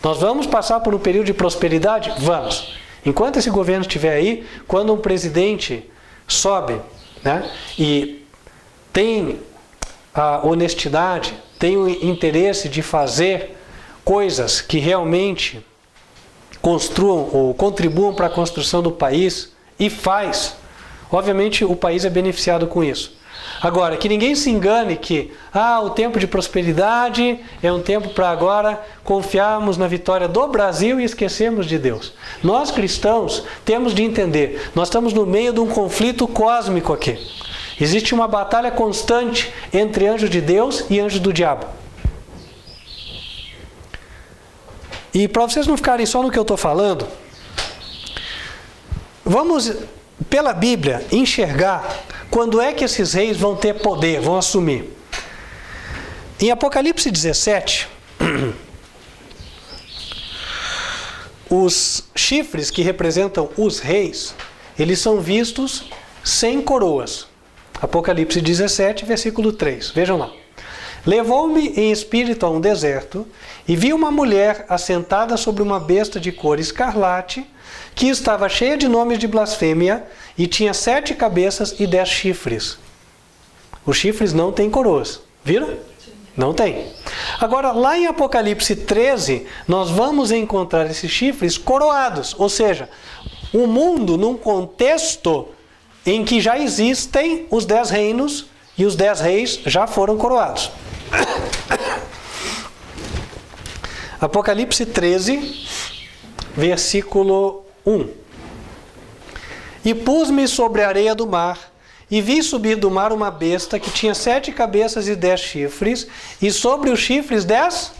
Nós vamos passar por um período de prosperidade? Vamos. Enquanto esse governo estiver aí, quando um presidente sobe, né, e tem a honestidade, tem o interesse de fazer coisas que realmente construam ou contribuam para a construção do país, e faz, obviamente o país é beneficiado com isso. Agora, que ninguém se engane que o tempo de prosperidade é um tempo para agora confiarmos na vitória do Brasil e esquecermos de Deus. Nós cristãos temos de entender, nós estamos no meio de um conflito cósmico aqui. Existe uma batalha constante entre anjos de Deus e anjos do diabo. E para vocês não ficarem só no que eu estou falando, vamos, pela Bíblia, enxergar quando é que esses reis vão ter poder, vão assumir. Em Apocalipse 17, os chifres que representam os reis, eles são vistos sem coroas. Apocalipse 17, versículo 3. Vejam lá. Levou-me em espírito a um deserto e vi uma mulher assentada sobre uma besta de cor escarlate, que estava cheia de nomes de blasfêmia e tinha 7 cabeças e 10 chifres. Os chifres não têm coroas. Viram? Não tem. Agora, lá em Apocalipse 13, nós vamos encontrar esses chifres coroados. Ou seja, o mundo num contexto em que já existem os 10 reinos e os 10 reis já foram coroados. Apocalipse 13, versículo 1. E pus-me sobre a areia do mar, e vi subir do mar uma besta que tinha 7 cabeças e 10 chifres, e sobre os chifres 10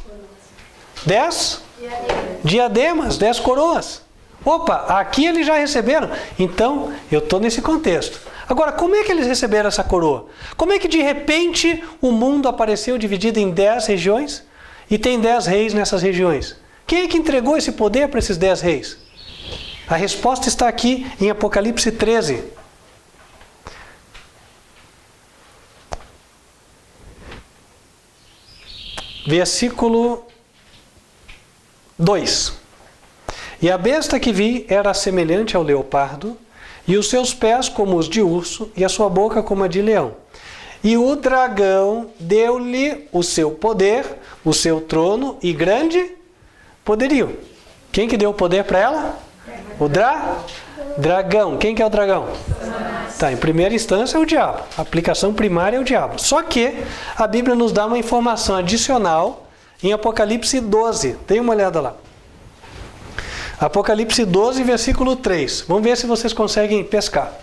diademas, 10 coroas. Opa, aqui eles já receberam. Então, eu estou nesse contexto. Agora, como é que eles receberam essa coroa? Como é que de repente o mundo apareceu dividido em 10 regiões e tem 10 reis nessas regiões? Quem é que entregou esse poder para esses 10 reis? A resposta está aqui em Apocalipse 13. Versículo 2. E a besta que vi era semelhante ao leopardo, e os seus pés como os de urso, e a sua boca como a de leão. E o dragão deu-lhe o seu poder, o seu trono e grande poderio. Quem que deu o poder para ela? O dragão. Quem que é o dragão? Tá, em primeira instância é o diabo. A aplicação primária é o diabo. Só que a Bíblia nos dá uma informação adicional em Apocalipse 12. Dê uma olhada lá. Apocalipse 12, versículo 3. Vamos ver se vocês conseguem pescar.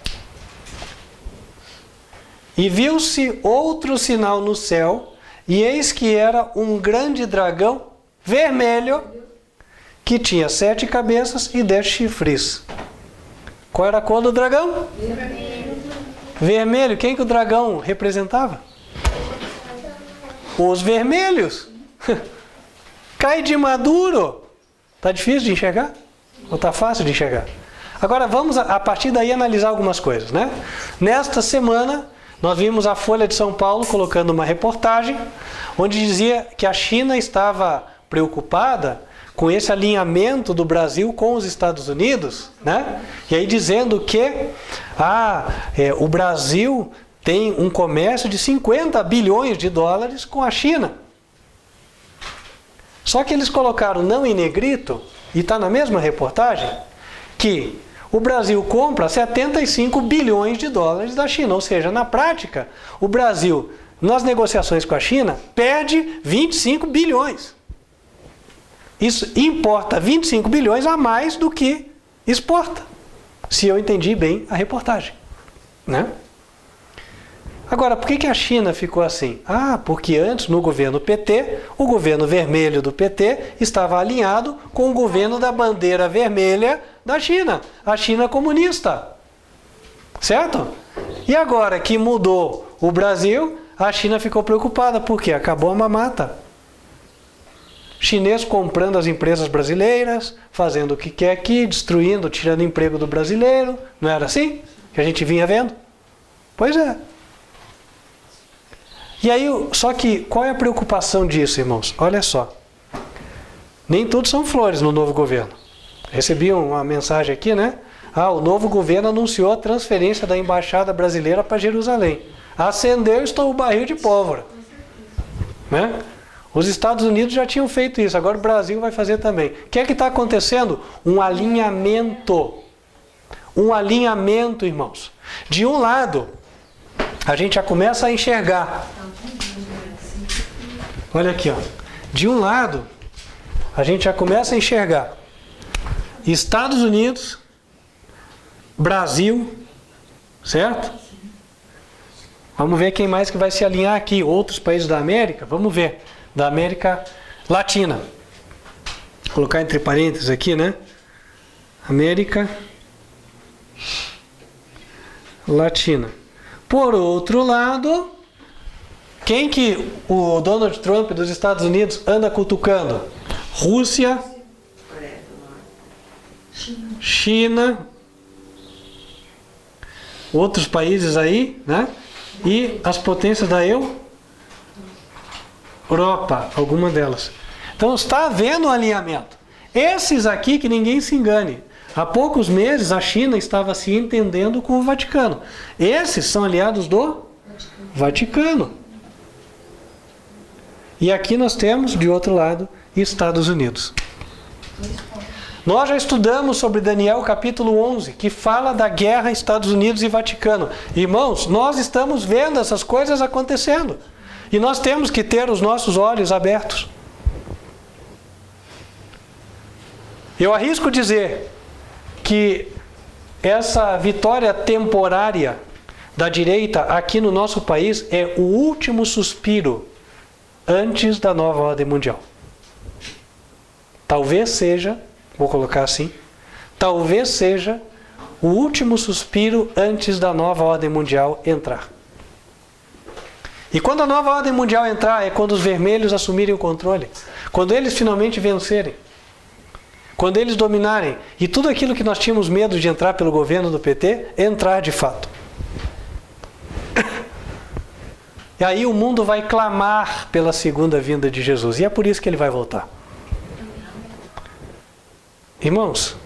E viu-se outro sinal no céu, e eis que era um grande dragão vermelho, que tinha 7 cabeças e 10 chifres. Qual era a cor do dragão? Vermelho. Vermelho. Quem que o dragão representava? Os vermelhos. Cai de maduro. Está difícil de enxergar? Ou está fácil de enxergar? Agora vamos a partir daí analisar algumas coisas, né? Nesta semana nós vimos a Folha de São Paulo colocando uma reportagem onde dizia que a China estava preocupada com esse alinhamento do Brasil com os Estados Unidos, né? E aí dizendo que o Brasil tem um comércio de 50 bilhões de dólares com a China. Só que eles colocaram não em negrito, e está na mesma reportagem, que o Brasil compra 75 bilhões de dólares da China. Ou seja, na prática, o Brasil, nas negociações com a China, perde 25 bilhões. Isso importa 25 bilhões a mais do que exporta, se eu entendi bem a reportagem, né? Agora, por que a China ficou assim? Porque antes, no governo PT, o governo vermelho do PT estava alinhado com o governo da bandeira vermelha da China, a China comunista. Certo? E agora que mudou o Brasil, a China ficou preocupada, porque acabou a mamata. Chinês comprando as empresas brasileiras, fazendo o que quer aqui, destruindo, tirando emprego do brasileiro. Não era assim que a gente vinha vendo? Pois é. E aí, só que qual é a preocupação disso, irmãos? Olha só. Nem tudo são flores no novo governo. Recebi uma mensagem aqui, né? O novo governo anunciou a transferência da embaixada brasileira para Jerusalém. Acendeu o barril de pólvora. Né? Os Estados Unidos já tinham feito isso, agora o Brasil vai fazer também. O que é que está acontecendo? Um alinhamento. Um alinhamento, irmãos. De um lado, a gente já começa a enxergar. Olha aqui, ó. De um lado, a gente já começa a enxergar Estados Unidos, Brasil, certo? Vamos ver quem mais que vai se alinhar aqui. Outros países da América, vamos ver. Da América Latina. Vou colocar entre parênteses aqui, né? América Latina. Por outro lado, quem que o Donald Trump dos Estados Unidos anda cutucando? Rússia, China, outros países aí, né? E as potências da Europa, alguma delas. Então está havendo um alinhamento. Esses aqui, que ninguém se engane, há poucos meses a China estava se entendendo com o Vaticano. Esses são aliados do Vaticano. E aqui nós temos, de outro lado, Estados Unidos. Nós já estudamos sobre Daniel capítulo 11, que fala da guerra Estados Unidos e Vaticano. Irmãos, nós estamos vendo essas coisas acontecendo. E nós temos que ter os nossos olhos abertos. Eu arrisco dizer que essa vitória temporária da direita aqui no nosso país é o último suspiro antes da nova ordem mundial. Talvez seja, vou colocar assim, talvez seja o último suspiro antes da nova ordem mundial entrar. E quando a nova ordem mundial entrar, é quando os vermelhos assumirem o controle. Quando eles finalmente vencerem. Quando eles dominarem. E tudo aquilo que nós tínhamos medo de entrar pelo governo do PT, entrar de fato. E aí o mundo vai clamar pela segunda vinda de Jesus. E é por isso que ele vai voltar. Irmãos,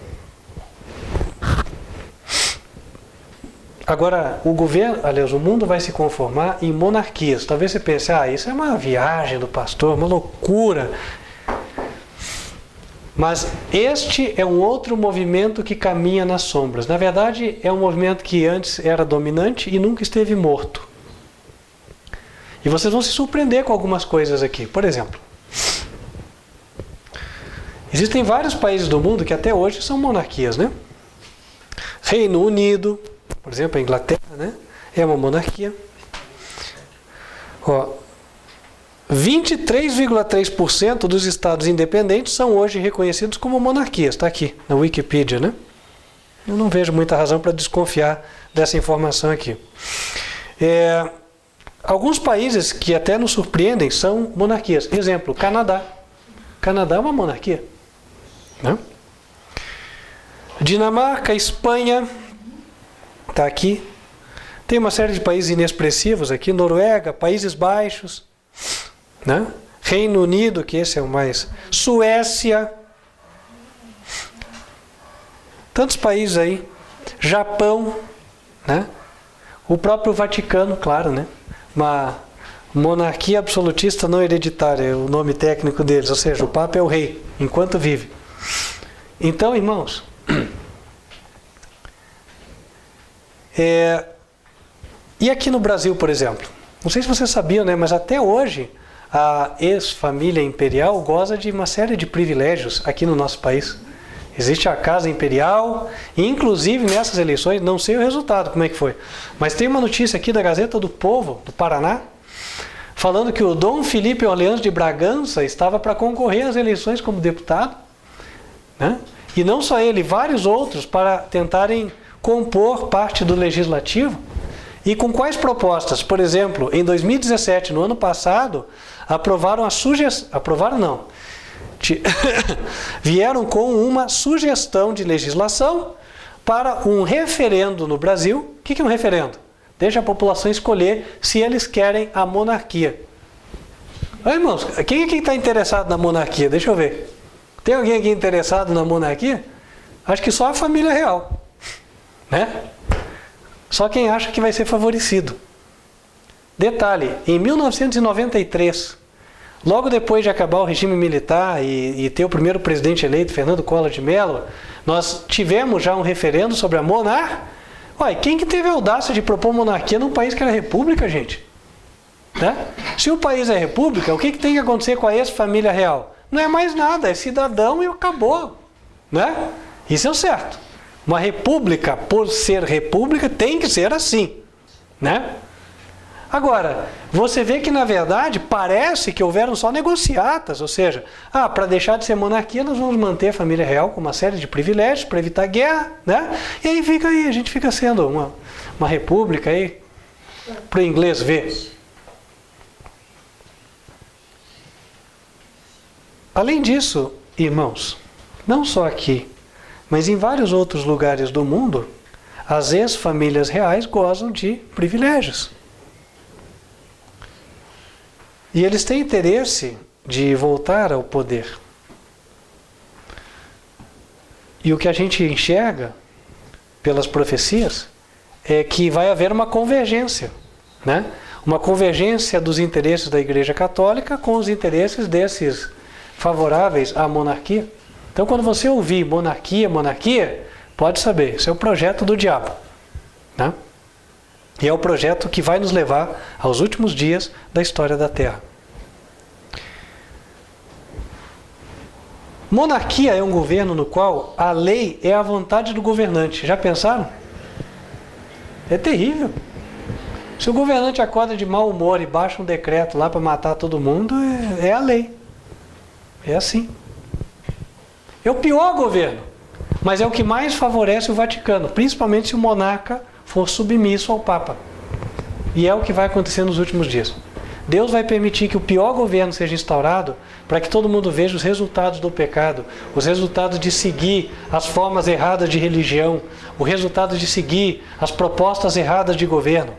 agora o governo, aliás, o mundo vai se conformar em monarquias. Talvez você pense, isso é uma viagem do pastor, uma loucura. Mas este é um outro movimento que caminha nas sombras. Na verdade, é um movimento que antes era dominante e nunca esteve morto. E vocês vão se surpreender com algumas coisas aqui. Por exemplo, existem vários países do mundo que até hoje são monarquias, né? Reino Unido, por exemplo, a Inglaterra, né? É uma monarquia. 23,3% dos estados independentes são hoje reconhecidos como monarquias. Está aqui na Wikipedia, né? Eu não vejo muita razão para desconfiar dessa informação aqui. Alguns países que até nos surpreendem são monarquias. Exemplo, Canadá. Canadá é uma monarquia, né? Dinamarca, Espanha, está aqui. Tem uma série de países inexpressivos aqui. Noruega, Países Baixos, né? Reino Unido, que esse é o mais... Suécia. Tantos países aí. Japão, né? O próprio Vaticano, claro, né? Uma monarquia absolutista não hereditária, é o nome técnico deles, ou seja, o Papa é o rei, enquanto vive. Então, irmãos, e aqui no Brasil, por exemplo, não sei se vocês sabiam, né, mas até hoje a ex-família imperial goza de uma série de privilégios aqui no nosso país. Existe a Casa Imperial, e inclusive nessas eleições, não sei o resultado, como é que foi, mas tem uma notícia aqui da Gazeta do Povo, do Paraná, falando que o Dom Felipe Orleans de Bragança estava para concorrer às eleições como deputado, né? E não só ele, vários outros para tentarem compor parte do Legislativo. E com quais propostas? Por exemplo, em 2017, no ano passado, aprovaram a sugestão... Aprovaram não. Vieram com uma sugestão de legislação para um referendo no Brasil. O que é um referendo? Deixa a população escolher se eles querem a monarquia. Irmãos, quem aqui está interessado na monarquia? Deixa eu ver. Tem alguém aqui interessado na monarquia? Acho que só a família real, né? Só quem acha que vai ser favorecido. Detalhe, em 1993, logo depois de acabar o regime militar e ter o primeiro presidente eleito, Fernando Collor de Mello, nós tivemos já um referendo sobre a monarquia. Ué, quem que teve a audácia de propor monarquia num país que era república, gente? Né? Se o país é república, o que tem que acontecer com a ex-família real? Não é mais nada, é cidadão e acabou. Né? Isso é o certo. Uma república, por ser república, tem que ser assim. Né? Agora, você vê que na verdade parece que houveram só negociatas, ou seja, para deixar de ser monarquia nós vamos manter a família real com uma série de privilégios para evitar guerra, né? E aí fica aí, a gente fica sendo uma república aí, para o inglês ver. Além disso, irmãos, não só aqui, mas em vários outros lugares do mundo, as ex-famílias reais gozam de privilégios. E eles têm interesse de voltar ao poder. E o que a gente enxerga pelas profecias é que vai haver uma convergência, né? Uma convergência dos interesses da Igreja Católica com os interesses desses favoráveis à monarquia. Então, quando você ouvir monarquia, pode saber, isso é o projeto do diabo, né? E é o projeto que vai nos levar aos últimos dias da história da Terra. Monarquia é um governo no qual a lei é a vontade do governante. Já pensaram? É terrível. Se o governante acorda de mau humor e baixa um decreto lá para matar todo mundo, é a lei. É assim. É o pior governo. mas é o que mais favorece o Vaticano, principalmente se o monarca for submisso ao Papa. E é o que vai acontecer nos últimos dias. Deus vai permitir que o pior governo seja instaurado para que todo mundo veja os resultados do pecado, os resultados de seguir as formas erradas de religião, o resultado de seguir as propostas erradas de governo.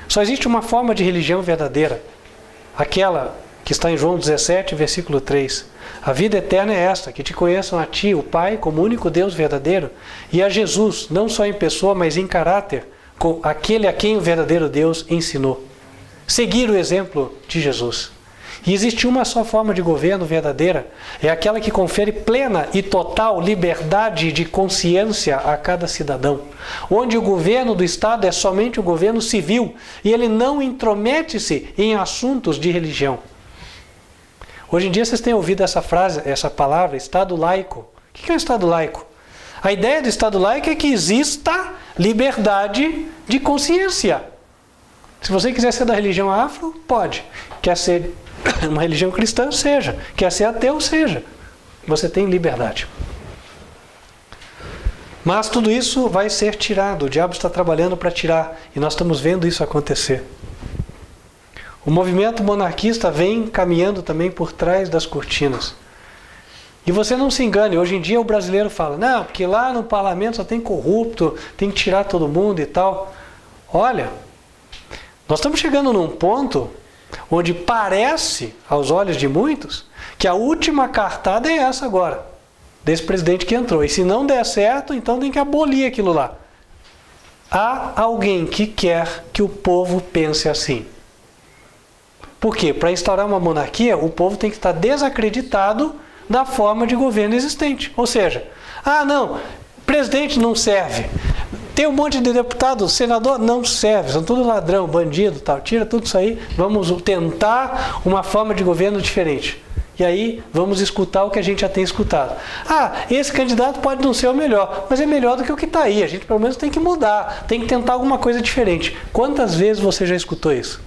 Só existe uma forma de religião verdadeira, aquela que está em João 17, versículo 3. A vida eterna é esta, que te conheçam a ti, o Pai, como único Deus verdadeiro, e a Jesus, não só em pessoa, mas em caráter, com aquele a quem o verdadeiro Deus ensinou. Seguir o exemplo de Jesus. E existe uma só forma de governo verdadeira, é aquela que confere plena e total liberdade de consciência a cada cidadão, onde o governo do Estado é somente o governo civil e ele não intromete-se em assuntos de religião. Hoje em dia vocês têm ouvido essa frase, essa palavra, Estado laico. O que é o Estado laico? A ideia do Estado laico é que exista liberdade de consciência. Se você quiser ser da religião afro, pode. Quer ser uma religião cristã, seja. Quer ser ateu, seja. Você tem liberdade. Mas tudo isso vai ser tirado. O diabo está trabalhando para tirar. E nós estamos vendo isso acontecer. O movimento monarquista vem caminhando também por trás das cortinas. E você não se engane, hoje em dia o brasileiro fala, não, porque lá no parlamento só tem corrupto, tem que tirar todo mundo e tal. Olha, nós estamos chegando num ponto onde parece, aos olhos de muitos, que a última cartada é essa agora, desse presidente que entrou. E se não der certo, então tem que abolir aquilo lá. Há alguém que quer que o povo pense assim. Por quê? Para instaurar uma monarquia, o povo tem que estar desacreditado da forma de governo existente. Ou seja, não, presidente não serve. Tem um monte de deputado, senador não serve, são tudo ladrão, bandido, tal. Tira tudo isso aí, vamos tentar uma forma de governo diferente. E aí vamos escutar o que a gente já tem escutado. Esse candidato pode não ser o melhor, mas é melhor do que o que está aí. A gente pelo menos tem que mudar, tem que tentar alguma coisa diferente. Quantas vezes você já escutou isso?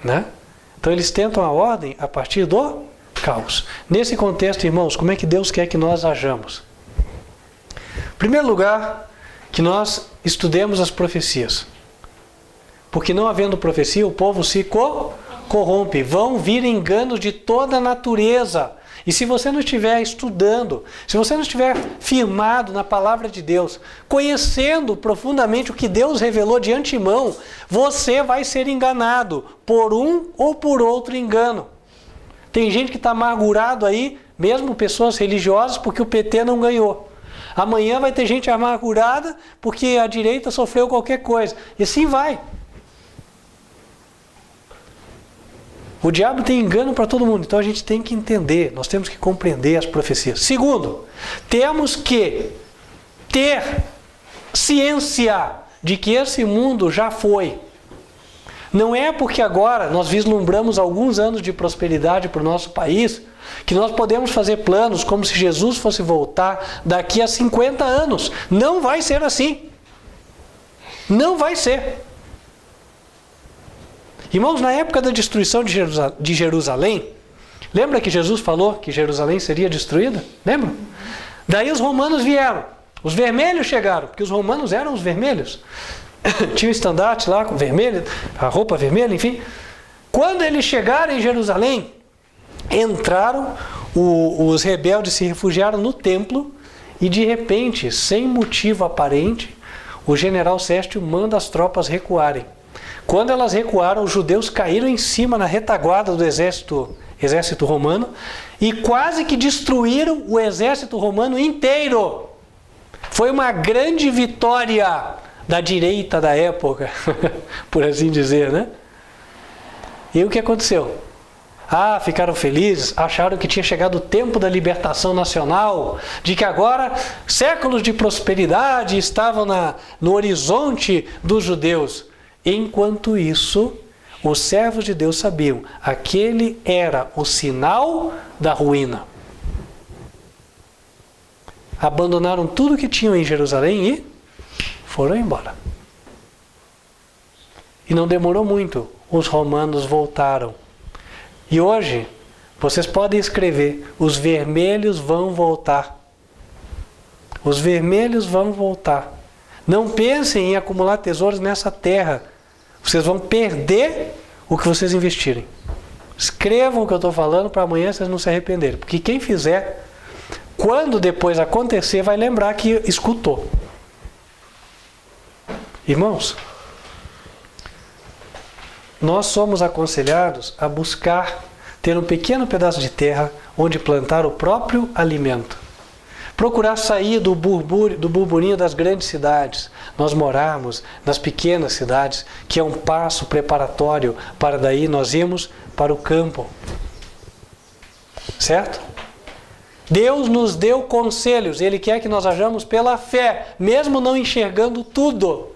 Né? Então eles tentam a ordem a partir do caos. Nesse contexto, irmãos, como é que Deus quer que nós hajamos? Em primeiro lugar, que nós estudemos as profecias. Porque não havendo profecia, o povo se corrompe. Vão vir enganos de toda a natureza. E se você não estiver estudando, se você não estiver firmado na palavra de Deus, conhecendo profundamente o que Deus revelou de antemão, você vai ser enganado por um ou por outro engano. Tem gente que está amargurado aí, mesmo pessoas religiosas, porque o PT não ganhou. Amanhã vai ter gente amargurada porque a direita sofreu qualquer coisa. E assim vai. O diabo tem engano para todo mundo, então a gente tem que entender, nós temos que compreender as profecias. Segundo, temos que ter ciência de que esse mundo já foi. Não é porque agora nós vislumbramos alguns anos de prosperidade para o nosso país que nós podemos fazer planos como se Jesus fosse voltar daqui a 50 anos. Não vai ser assim. Não vai ser. Irmãos, na época da destruição de Jerusalém, lembra que Jesus falou que Jerusalém seria destruída? Lembra? Daí os romanos vieram, os vermelhos chegaram, porque os romanos eram os vermelhos. Tinha o estandarte lá com vermelho, a roupa vermelha, enfim. Quando eles chegaram em Jerusalém, entraram, os rebeldes se refugiaram no templo e de repente, sem motivo aparente, o general Sestio manda as tropas recuarem. Quando elas recuaram, os judeus caíram em cima na retaguarda do exército romano e quase que destruíram o exército romano inteiro. Foi uma grande vitória da direita da época, por assim dizer, né? E o que aconteceu? Ficaram felizes, acharam que tinha chegado o tempo da libertação nacional, de que agora séculos de prosperidade estavam no horizonte dos judeus. Enquanto isso, os servos de Deus sabiam, aquele era o sinal da ruína. Abandonaram tudo que tinham em Jerusalém e foram embora. E não demorou muito, os romanos voltaram. E hoje, Vocês podem escrever: os vermelhos vão voltar. Os vermelhos vão voltar. Não pensem em acumular tesouros nessa terra. Vocês vão perder o que vocês investirem. Escrevam o que eu estou falando para amanhã vocês não se arrependerem. Porque quem fizer, quando depois acontecer, vai lembrar que escutou. Irmãos, nós somos aconselhados a buscar ter um pequeno pedaço de terra onde plantar o próprio alimento. Procurar sair do burburinho das grandes cidades. Nós morarmos nas pequenas cidades, que é um passo preparatório para daí nós irmos para o campo. Certo? Deus nos deu conselhos. Ele quer que nós ajamos pela fé, mesmo não enxergando tudo.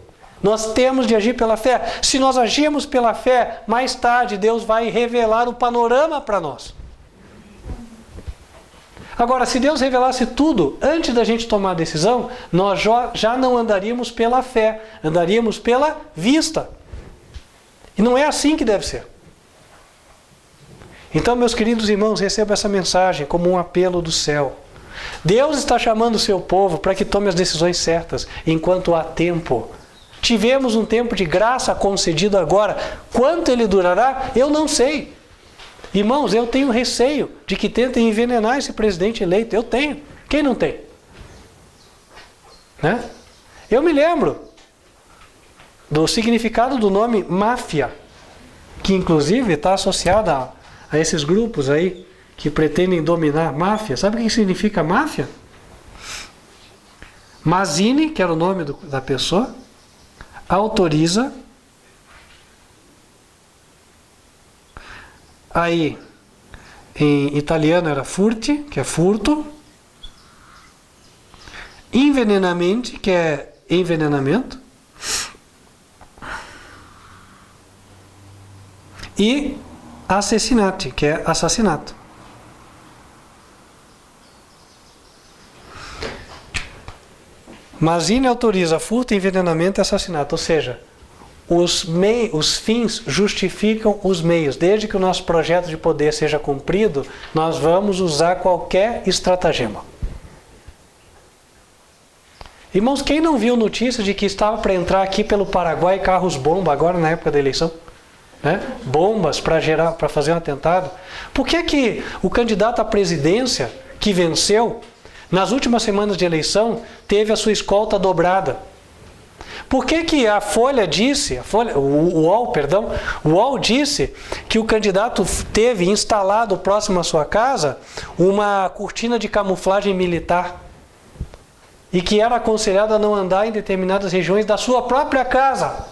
Nós temos de agir pela fé. Se nós agirmos pela fé, mais tarde Deus vai revelar o panorama para nós. Agora, se Deus revelasse tudo antes da gente tomar a decisão, nós já não andaríamos pela fé, andaríamos pela vista. E não é assim que deve ser. Então, meus queridos irmãos, receba essa mensagem como um apelo do céu. Deus está chamando o seu povo para que tome as decisões certas, enquanto há tempo. Tivemos um tempo de graça concedido agora. Quanto ele durará, eu não sei. Irmãos, eu tenho receio de que tentem envenenar esse presidente eleito. Eu tenho. Quem não tem? Né? Eu me lembro do significado do nome máfia, que inclusive está associado a esses grupos aí que pretendem dominar. Máfia. Sabe o que significa máfia? Mazzini, que era o nome da pessoa, autoriza. Aí, em italiano era furti, que é furto. Envenenamento, que é envenenamento. E assassinati, que é assassinato. Mazzini autoriza furto, envenenamento e assassinato, ou seja, os fins justificam os meios. Desde que o nosso projeto de poder seja cumprido, nós vamos usar qualquer estratagema. Irmãos, quem não viu notícia de que estava para entrar aqui pelo Paraguai carros-bomba agora na época da eleição? Né? Bombas para fazer um atentado. Por que o candidato à presidência que venceu, nas últimas semanas de eleição, teve a sua escolta dobrada? Por que a Folha disse, o UOL disse que o candidato teve instalado próximo à sua casa uma cortina de camuflagem militar e que era aconselhado a não andar em determinadas regiões da sua própria casa?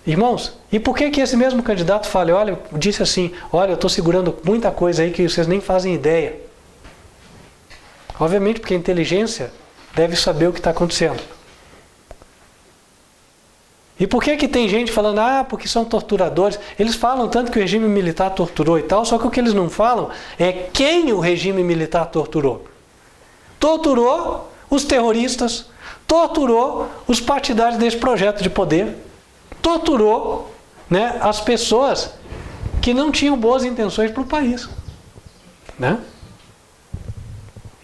Irmãos, e por que esse mesmo candidato disse assim, olha, eu estou segurando muita coisa aí que vocês nem fazem ideia? Obviamente porque a inteligência deve saber o que está acontecendo. E por que tem gente falando, porque são torturadores? Eles falam tanto que o regime militar torturou e tal, só que o que eles não falam é quem o regime militar torturou. Torturou os terroristas, torturou os partidários desse projeto de poder, torturou, né, as pessoas que não tinham boas intenções para o país. Né?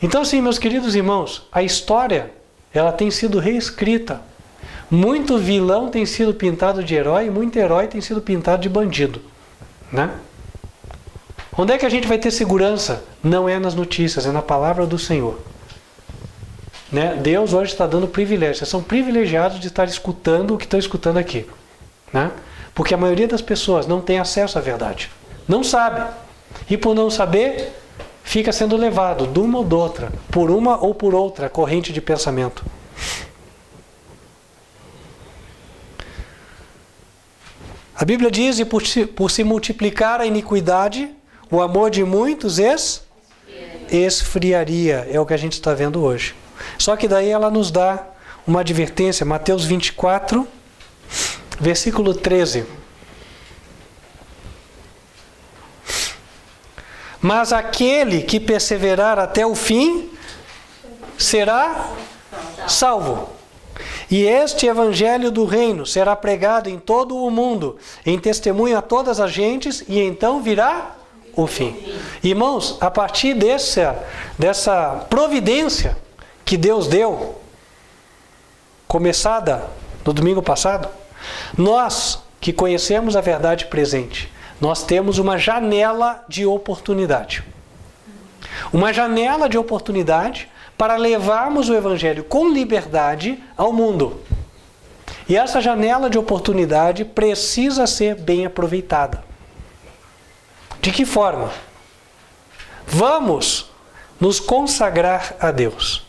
Então, assim, meus queridos irmãos, a história ela tem sido reescrita. Muito vilão tem sido pintado de herói e muito herói tem sido pintado de bandido. Né? Onde é que a gente vai ter segurança? Não é nas notícias, é na palavra do Senhor. Né? Deus hoje está dando privilégio. Vocês são privilegiados de estar escutando o que estão escutando aqui. Né? Porque a maioria das pessoas não tem acesso à verdade. Não sabe. E por não saber, fica sendo levado de uma ou de outra, por uma ou por outra corrente de pensamento. A Bíblia diz, e por se multiplicar a iniquidade, o amor de muitos esfriaria. É o que a gente está vendo hoje. Só que daí ela nos dá uma advertência. Mateus 24, versículo 13. Mas aquele que perseverar até o fim será salvo. E este evangelho do reino será pregado em todo o mundo, em testemunho a todas as gentes, e então virá o fim. Irmãos, a partir dessa providência que Deus deu, começada no domingo passado, nós que conhecemos a verdade presente, nós temos uma janela de oportunidade. Uma janela de oportunidade para levarmos o Evangelho com liberdade ao mundo. E essa janela de oportunidade precisa ser bem aproveitada. De que forma? Vamos nos consagrar a Deus.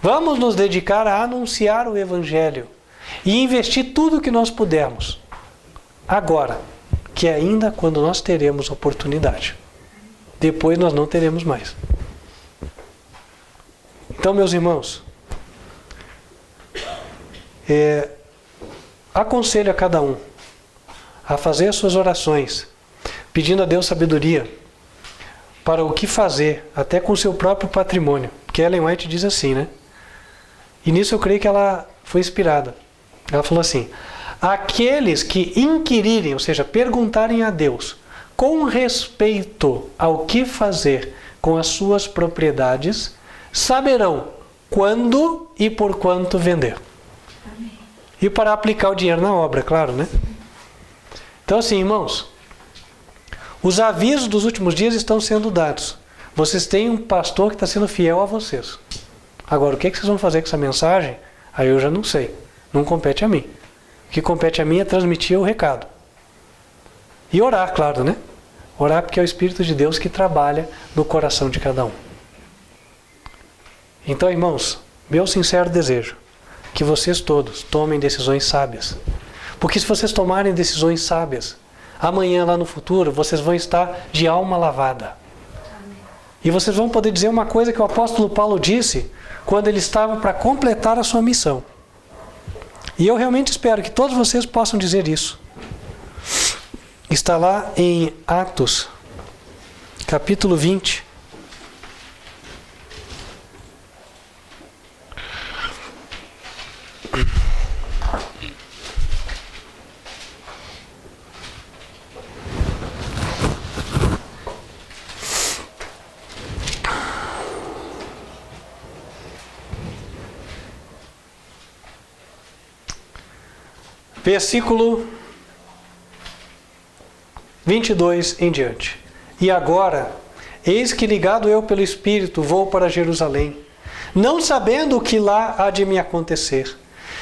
Vamos nos dedicar a anunciar o Evangelho e investir tudo o que nós pudermos. Agora, que é ainda quando nós teremos oportunidade. Depois nós não teremos mais. Então, meus irmãos, aconselho a cada um a fazer as suas orações, pedindo a Deus sabedoria para o que fazer, até com o seu próprio patrimônio. Porque Ellen White diz assim, né? E nisso eu creio que ela foi inspirada. Ela falou assim: aqueles que inquirirem, ou seja, perguntarem a Deus com respeito ao que fazer com as suas propriedades, saberão quando e por quanto vender. Amém. E para aplicar o dinheiro na obra, claro, né? Então assim, irmãos, os avisos dos últimos dias estão sendo dados. Vocês têm um pastor que está sendo fiel a vocês. Agora, o que vocês vão fazer com essa mensagem? Aí eu já não sei. Não compete a mim. O que compete a mim é transmitir o recado. E orar, claro, né? Orar porque é o Espírito de Deus que trabalha no coração de cada um. Então, irmãos, meu sincero desejo que vocês todos tomem decisões sábias. Porque se vocês tomarem decisões sábias, amanhã lá no futuro, vocês vão estar de alma lavada. E vocês vão poder dizer uma coisa que o apóstolo Paulo disse quando ele estava para completar a sua missão. E eu realmente espero que todos vocês possam dizer isso. Está lá em Atos, capítulo 20. Versículo 22 em diante. E agora, eis que ligado eu pelo Espírito vou para Jerusalém, não sabendo o que lá há de me acontecer,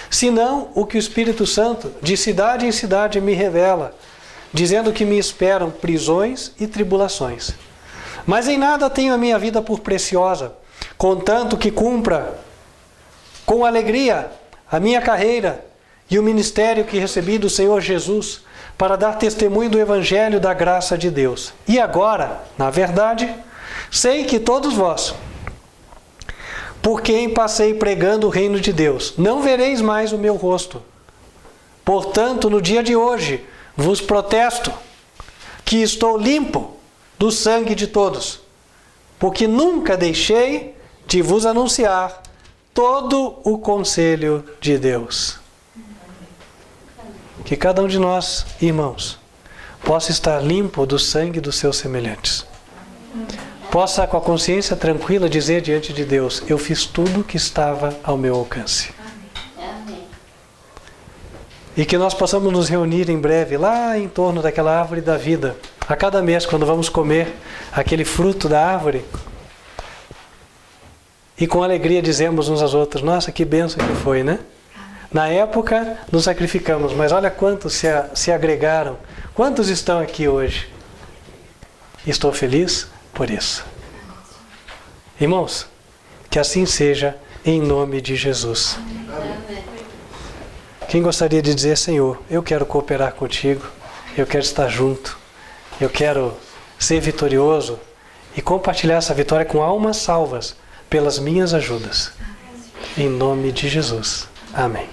senão o que o Espírito Santo de cidade em cidade me revela, dizendo que me esperam prisões e tribulações. Mas em nada tenho a minha vida por preciosa, contanto que cumpra com alegria a minha carreira e o ministério que recebi do Senhor Jesus, para dar testemunho do Evangelho da graça de Deus. E agora, na verdade, sei que todos vós, por quem passei pregando o reino de Deus, não vereis mais o meu rosto. Portanto, no dia de hoje, vos protesto que estou limpo do sangue de todos, porque nunca deixei de vos anunciar todo o conselho de Deus. Que cada um de nós, irmãos, possa estar limpo do sangue dos seus semelhantes. Possa, com a consciência tranquila, dizer diante de Deus: eu fiz tudo que estava ao meu alcance. E que nós possamos nos reunir em breve, lá em torno daquela árvore da vida. A cada mês, quando vamos comer aquele fruto da árvore, e com alegria dizemos uns aos outros: nossa, que bênção que foi, né? Na época, nos sacrificamos, mas olha quantos se agregaram. Quantos estão aqui hoje? Estou feliz por isso. Irmãos, que assim seja, em nome de Jesus. Amém. Quem gostaria de dizer: Senhor, eu quero cooperar contigo, eu quero estar junto, eu quero ser vitorioso e compartilhar essa vitória com almas salvas pelas minhas ajudas. Em nome de Jesus. Amém.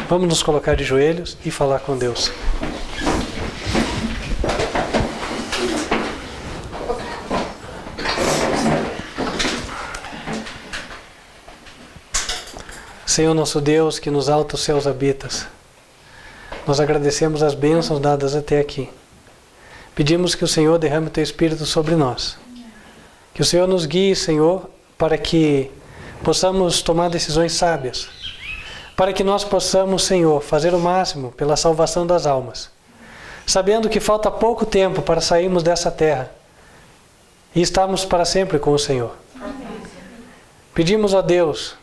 Vamos nos colocar de joelhos e falar com Deus. Senhor nosso Deus, que nos altos céus habitas, nós agradecemos as bênçãos dadas até aqui. Pedimos que o Senhor derrame o Teu Espírito sobre nós. Que o Senhor nos guie, Senhor, para que possamos tomar decisões sábias. Para que nós possamos, Senhor, fazer o máximo pela salvação das almas. Sabendo que falta pouco tempo para sairmos dessa terra e estarmos para sempre com o Senhor. Pedimos a Deus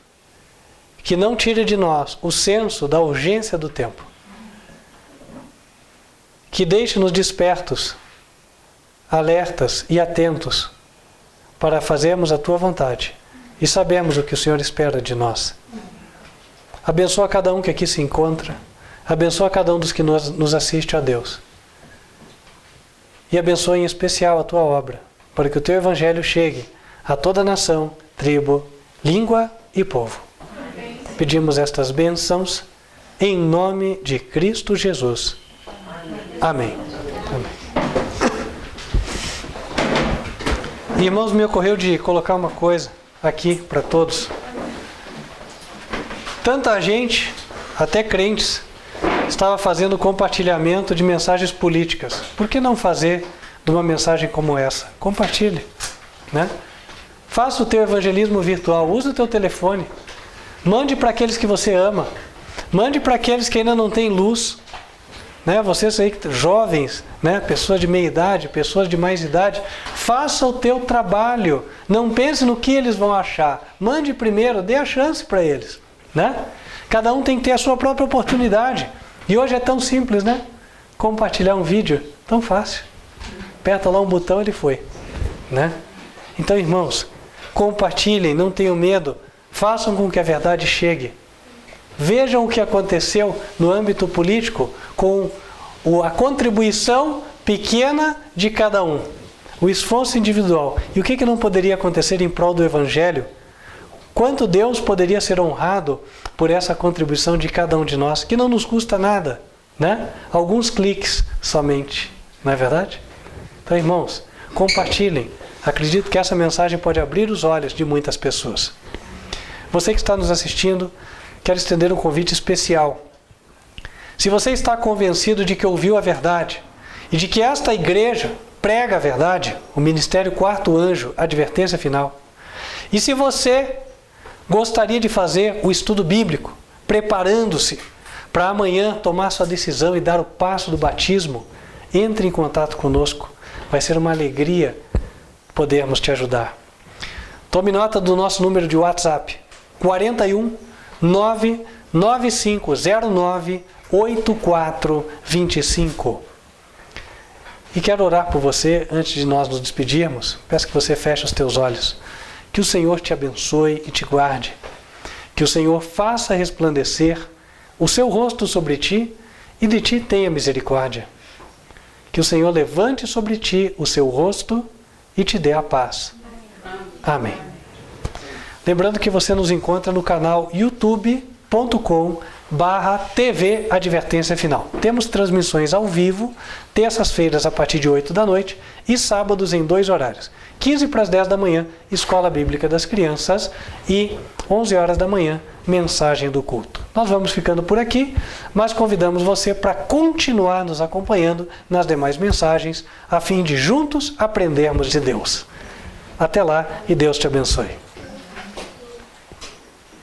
que não tire de nós o senso da urgência do tempo. Que deixe-nos despertos, alertas e atentos para fazermos a Tua vontade e sabermos o que o Senhor espera de nós. Abençoa cada um que aqui se encontra, abençoa cada um dos que nos assiste, ó Deus. E abençoa em especial a Tua obra, para que o Teu Evangelho chegue a toda nação, tribo, língua e povo. Pedimos estas bênçãos em nome de Cristo Jesus. Amém. Amém. Irmãos, me ocorreu de colocar uma coisa aqui para todos. Tanta gente, até crentes, estava fazendo compartilhamento de mensagens políticas. Por que não fazer de uma mensagem como essa? Compartilhe, né? Faça o teu evangelismo virtual, use o teu telefone. Mande para aqueles que você ama. Mande para aqueles que ainda não têm luz. Né? Vocês aí, jovens, né? Pessoas de meia idade, pessoas de mais idade, faça o teu trabalho. Não pense no que eles vão achar. Mande primeiro, dê a chance para eles. Né? Cada um tem que ter a sua própria oportunidade. E hoje é tão simples, né? Compartilhar um vídeo, tão fácil. Aperta lá um botão, ele foi. Né? Então, irmãos, compartilhem, não tenham medo. Façam com que a verdade chegue. Vejam o que aconteceu no âmbito político com a contribuição pequena de cada um. O esforço individual. E o que não poderia acontecer em prol do Evangelho? Quanto Deus poderia ser honrado por essa contribuição de cada um de nós, que não nos custa nada, né? Alguns cliques somente. Não é verdade? Então, irmãos, compartilhem. Acredito que essa mensagem pode abrir os olhos de muitas pessoas. Você que está nos assistindo, quero estender um convite especial. Se você está convencido de que ouviu a verdade e de que esta igreja prega a verdade, o Ministério Quarto Anjo, advertência final, e se você gostaria de fazer o estudo bíblico, preparando-se para amanhã tomar sua decisão e dar o passo do batismo, entre em contato conosco. Vai ser uma alegria podermos te ajudar. Tome nota do nosso número de WhatsApp, 41 99509 8425. E quero orar por você antes de nós nos despedirmos. Peço que você feche os teus olhos. Que o Senhor te abençoe e te guarde. Que o Senhor faça resplandecer o seu rosto sobre ti e de ti tenha misericórdia. Que o Senhor levante sobre ti o seu rosto e te dê a paz. Amém. Lembrando que você nos encontra no canal youtube.com/TV Advertência Final. Temos transmissões ao vivo, terças-feiras a partir de 8 da noite e sábados em 2 horários. 15 para as 10 da manhã, Escola Bíblica das Crianças, e 11 horas da manhã, Mensagem do Culto. Nós vamos ficando por aqui, mas convidamos você para continuar nos acompanhando nas demais mensagens, a fim de juntos aprendermos de Deus. Até lá e Deus te abençoe.